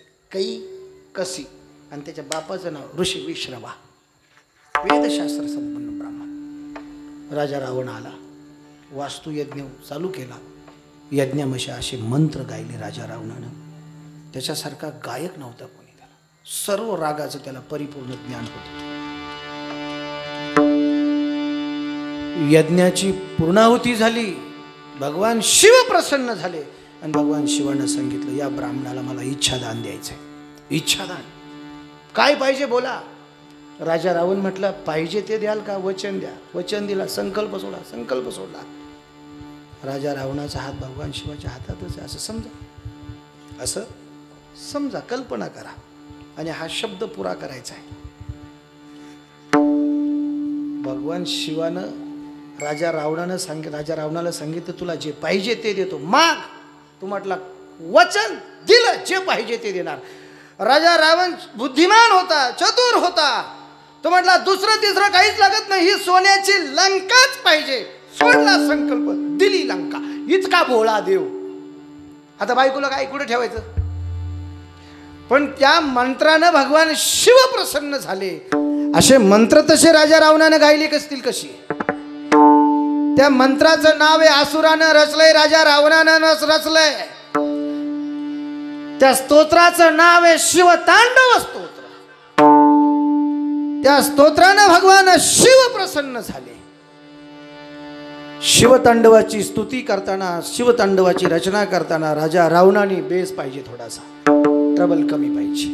आणि त्याच्या बापाचं नाव ऋषी विश्रवा. वेदशास्त्र संपन्न ब्राह्मण. राजा रावण आला, वास्तुयज्ञ चालू केला. यज्ञामशे असे मंत्र गायले राजा रावणानं. त्याच्यासारखा गायक नव्हता कोणी. त्याला सर्व रागाचं त्याला परिपूर्ण ज्ञान होतं. यज्ञाची पूर्णाहुती झाली. भगवान शिव प्रसन्न झाले आणि भगवान शिवानं सांगितलं या ब्राह्मणाला मला इच्छादान द्यायचंय. इच्छादान काय पाहिजे बोला. राजा रावण म्हटलं पाहिजे ते द्याल का? वचन द्या. वचन दिला. संकल्प सोडा. संकल्प सोडला. राजा रावणाचा हात भगवान शिवाच्या हातातच आहे असं समजा. असं समजा, कल्पना करा आणि हा शब्द पुरा करायचा आहे. भगवान शिवानं राजा रावणाला सांगितलं तुला जे पाहिजे ते देतो, माग. तू म्हटला वचन दिलं, जे पाहिजे ते देणार. राजा रावण बुद्धिमान होता, चतुर होता. तो म्हटला दुसरं तिसरं काहीच लागत नाही, ही सोन्याची लंकाच पाहिजे. सोडला संकल्प, दिली लंका. इतका भोळा देव. आता बायकोला काय कुठे ठेवायचं? पण त्या मंत्रानं भगवान शिव प्रसन्न झाले. असे मंत्र तसे राजा रावणानं गायले असतील कशी? त्या मंत्राचं नाव आहे असुरानं रचलंय, राजा रावणानं रचलंय. त्या स्तोत्राचं नाव आहे शिवतांडव स्तोत्र. त्या स्तोत्रानं भगवान शिव प्रसन्न झाले. शिवतांडवाची स्तुती करताना, शिवतांडवाची रचना करताना राजा रावणाने बेस पाहिजे, थोडासा ट्रबल कमी पाहिजे.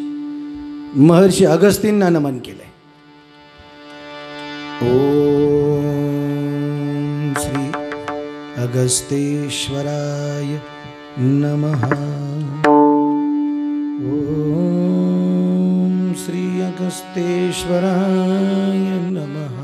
महर्षी अगस्तींना नमन केलंय. ओम श्री अगस्तेश्वराय नमः. ओम श्री अगस्तेश्वराय नमः.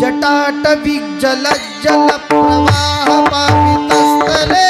जटाटवी जल जल प्रवाह पावितस्थले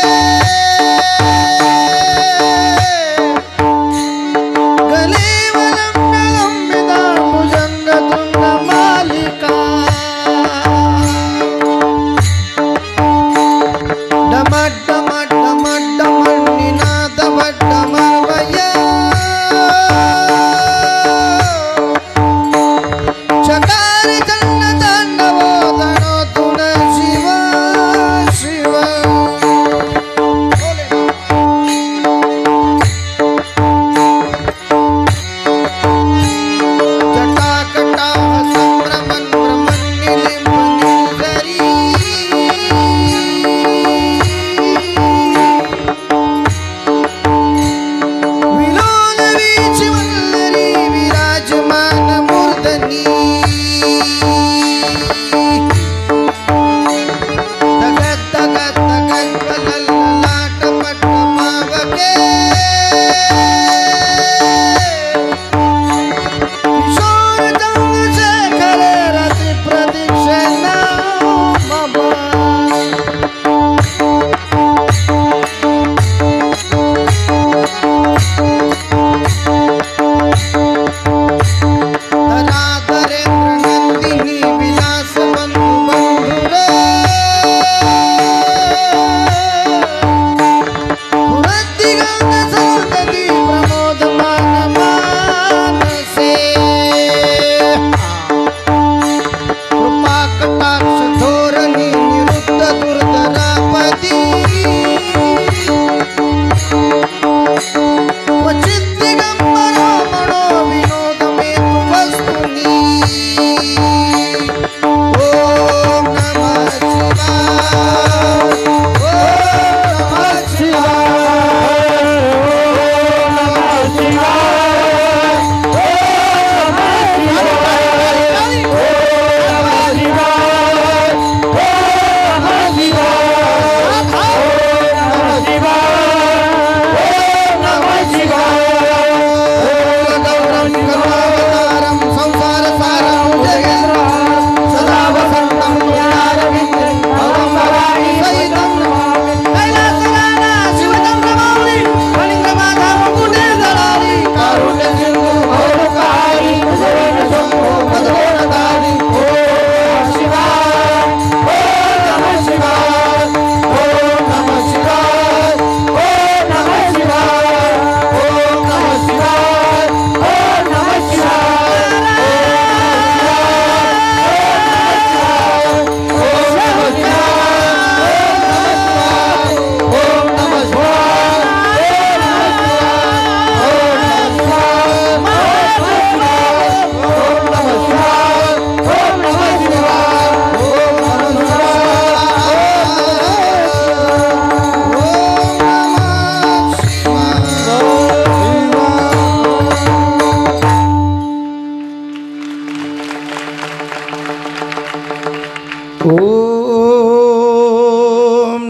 ओम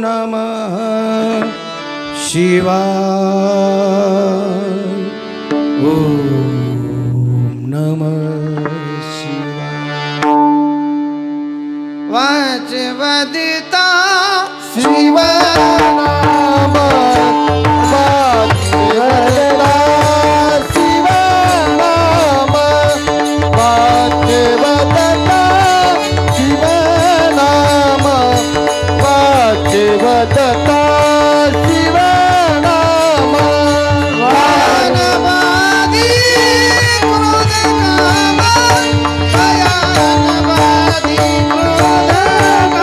नमः शिवाय ओम नमः शिवाय वाचवदिता शिवनाम वाचवदिता शिवनाम वाचवदिता शिवनाम वाचवदिता शिवनाम वानवादी क्रोधकाम भयानवादी क्रोधकाम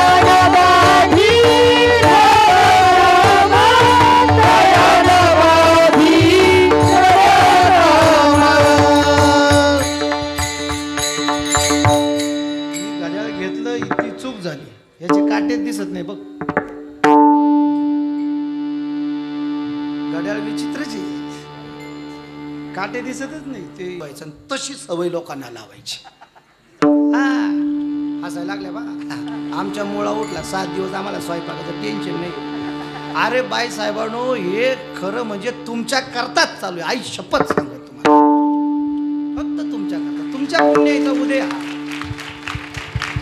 भयानवादी राम भयानवादी राम. घड्याळ घेतलं इतकी चूक झाली. याचे काटे दिसत नाही बघ. घड्याळ विचित्रच आहे. काटे दिसतच नाही. ते व्हायचं तशी सवय लोकांना लावायची. हा हसायला लागल्या बा. आमच्या मुळा उठला 7 दिवस आम्हाला स्वयंपाकाचं टेन्शन नाही. अरे बाई साहेबांनो हे खरं म्हणजे तुमच्या करताच चालू आहे. आई शपथ सांगतो तुम्हाला. फक्त तुमच्या करता. तुमच्या पुण्याचं उद्या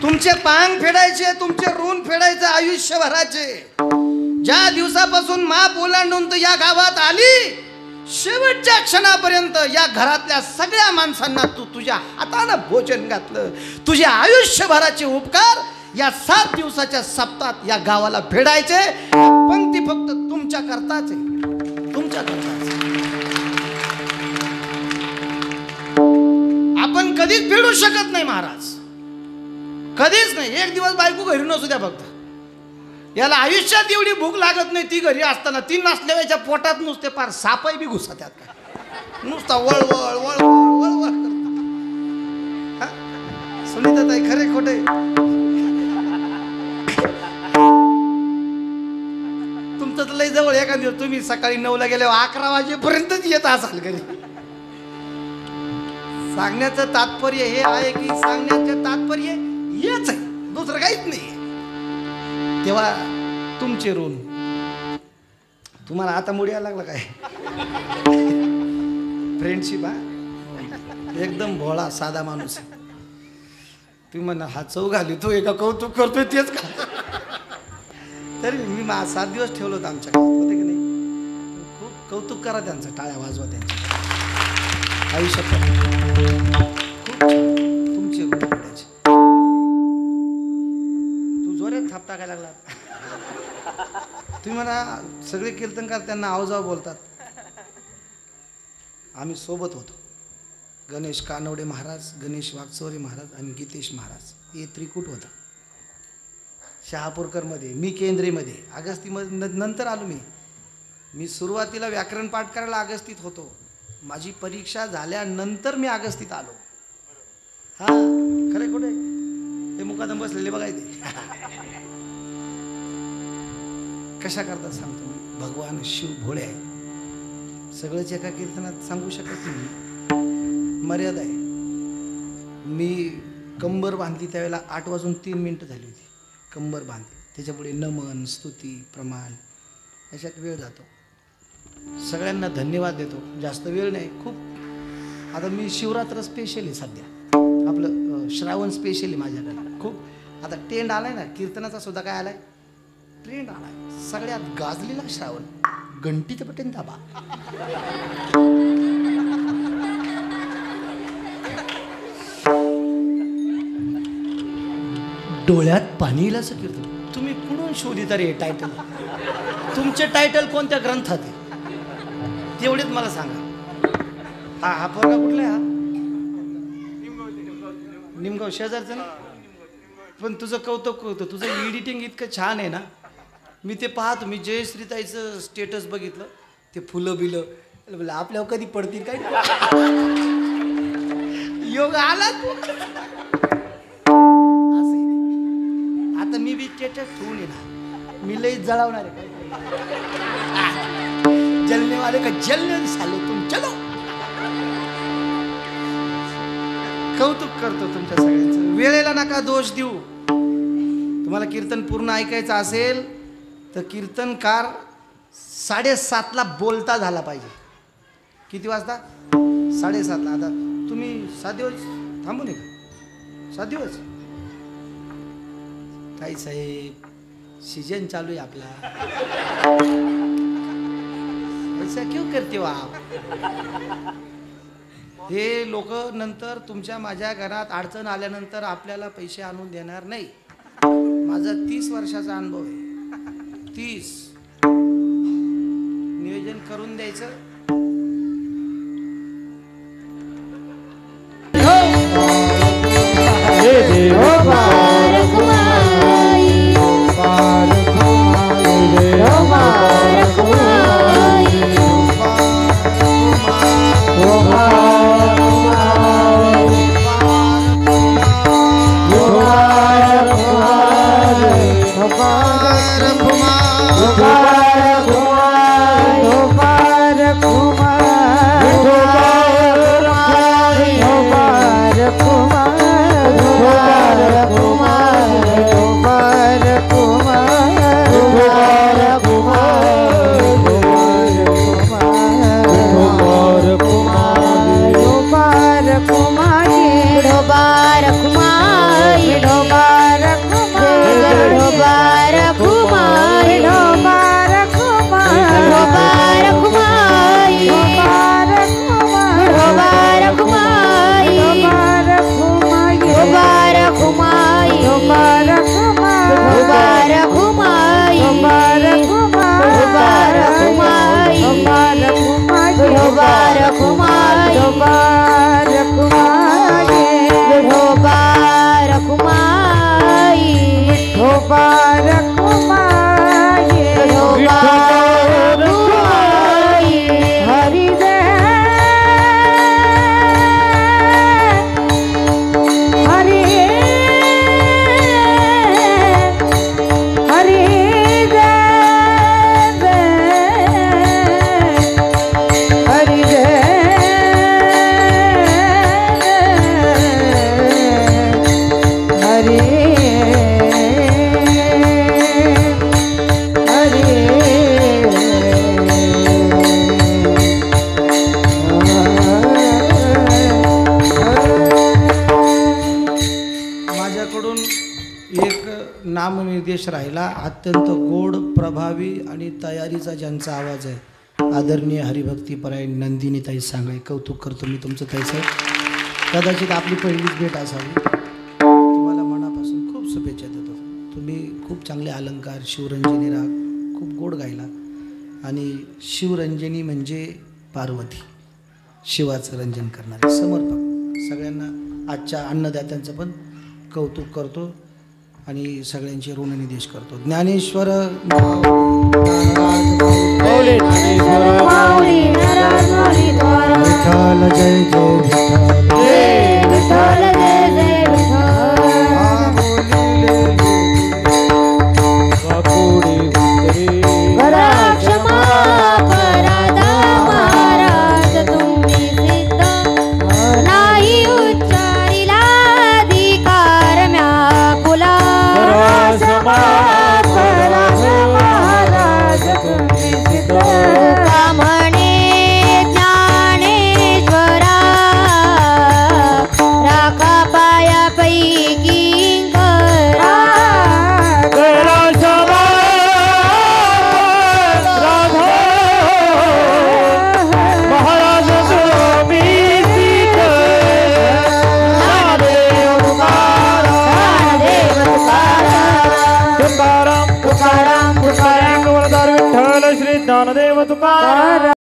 तुमचे पांग फेडायचे, तुमचे ऋण फेडायचे आयुष्यभराचे. ज्या दिवसापासून माप ओलांडून या गावात आली शेवटच्या क्षणापर्यंत या घरातल्या सगळ्या माणसांना तू तुझ्या हातानं भोजन घातलं. तुझे आयुष्यभराचे उपकार या 7 दिवसाच्या सप्ताहात या गावाला फेडायचे. पंक्ती फक्त तुमच्या करताच आहे. तुमच्या करताच. आपण कधीच फेडू शकत नाही महाराज. कधीच नाही. एक दिवस बायको घरी नसू द्या फक्त. याला आयुष्यात एवढी भूक लागत नाही. ती घरी असताना ती नसल्याच्या पोटात नुसते पार सापाई बी घुसतात काय. नुसता वळवळ वळवळ वळवळ करतात. सुनीता ताई खरे खोटे तुमचं तर लय जवळ. एका दिवस तुम्ही सकाळी 9ला गेल्यावर 11 वाजेपर्यंतच येत असाल घरी. सांगण्याचं तात्पर्य हे आहे की सांगण्याचं तात्पर्य हेच आहे. दुसरं काहीच नाही. तेव्हा तुमचे ऋण. तुम्हाला आता मुडी यायला लागला काय. फ्रेंडशिप हा एकदम भोळा साधा माणूस. तुम्ही म्हणा हा चव घाली तो एका कौतुक करतोय तेच का. तरी मी 7 दिवस ठेवलं होतं आमच्या गावात होते की नाही. खूप कौतुक करा त्यांचं. टाळ्या वाजवा त्यांच्या. आयुष्यात खूप तुमचे ऋण फेडायचे. थाप टाकायला लागला. तुम्ही म्हणा सगळे कीर्तनकार त्यांना आवजाव बोलतात. आम्ही सोबत होतो. गणेश कानवडे महाराज, गणेश वागचौरे महाराज आणि गीतेश महाराज हे त्रिकूट होतं शहापूरकरमध्ये. मी केंद्रीमध्ये अगस्तीमध्ये नंतर आलो. मी सुरुवातीला व्याकरण पाठ करायला अगस्तीत होतो. माझी परीक्षा झाल्यानंतर मी अगस्तीत आलो. हा खरे कुठे ते मुकादम बसलेले बघायचे. कशा करता सांगतो मी. भगवान शिव भोळे आहे. सगळंच एका कीर्तनात सांगू शकत नाही. मर्यादा आहे. मी कंबर बांधली त्यावेळेला 8:03 झाली होती. कंबर बांधली. त्याच्यापुढे नमन स्तुती प्रमाण याच्यात वेळ जातो. सगळ्यांना धन्यवाद देतो. जास्त वेळ नाही. खूप आता मी शिवरात्र स्पेशल आहे सध्या. आपलं श्रावण स्पेशल आहे माझ्याकडे. खूप आता ट्रेंड आलाय ना कीर्तनाचा सुद्धा. काय आलाय ट्रेंड आलाय. सगळ्यात गाजलेला श्रावण. घंटीचं बटन दाबा. डोळ्यात पाणी येईल असं कीर्तन. तुम्ही कुठून शोधिता रे टायटल. तुमचे टायटल कोणत्या ग्रंथात आहे तेवढेच मला सांगा. हा पोरगा कुठला आहे. हा निमगाव शेजारचं ना. पण तुझं कौतुक होतं. तुझं एडिटिंग इतकं छान आहे ना. मी ते पाहतो. मी जयश्रीताईचं स्टेटस बघितलं. ते फुलं बिलं आपल्यावर कधी पडतील काय. योग आला. असं आता मी बी स्टेटस ठेवून येणार. मी लई जळवणार आहे. जलने वाले का जलने सालो तुम चलो. कौतुक करतो तुमच्या सगळ्यांचं. वेळेला नका दोष देऊ. तुम्हाला कीर्तन पूर्ण ऐकायचं असेल तर कीर्तनकार 7:30ला बोलता झाला पाहिजे. किती वाजता? 7:30ला. आता तुम्ही 7 दिवस थांबू नये का? 7 दिवस काय साहेब, सीजन चालू आहे आपला. ऐसा क्यों करते हो आप? हे लोक नंतर तुमच्या माझ्या घरात अडचण आल्यानंतर आपल्याला पैसे आणून देणार नाही. माझा 30 वर्षाचा अनुभव आहे. 30 नियोजन करून द्यायचं. नामनिर्देश राहिला. अत्यंत गोड, प्रभावी आणि तयारीचा ज्यांचा आवाज आहे, आदरणीय हरिभक्तीपराय नंदिनी ताई सांगळे. कौतुक करतो मी तुमचं ताईसाहेब. कदाचित आपली पहिलीच भेट असावी. तुम्हाला मनापासून खूप शुभेच्छा देतो. तुम्ही खूप चांगले अलंकार, शिवरंजनी राग खूप गोड गायला. आणि शिवरंजनी म्हणजे पार्वती, शिवाचं रंजन करणारे समर्पक. सगळ्यांना आजच्या अन्नदात्यांचं पण कौतुक करतो आणि सगळ्यांचे ऋणनिदेश करतो. ज्ञानेश्वर विठ्ठल जय जय विठ्ठल. ज्ञानदेव तुकाराम.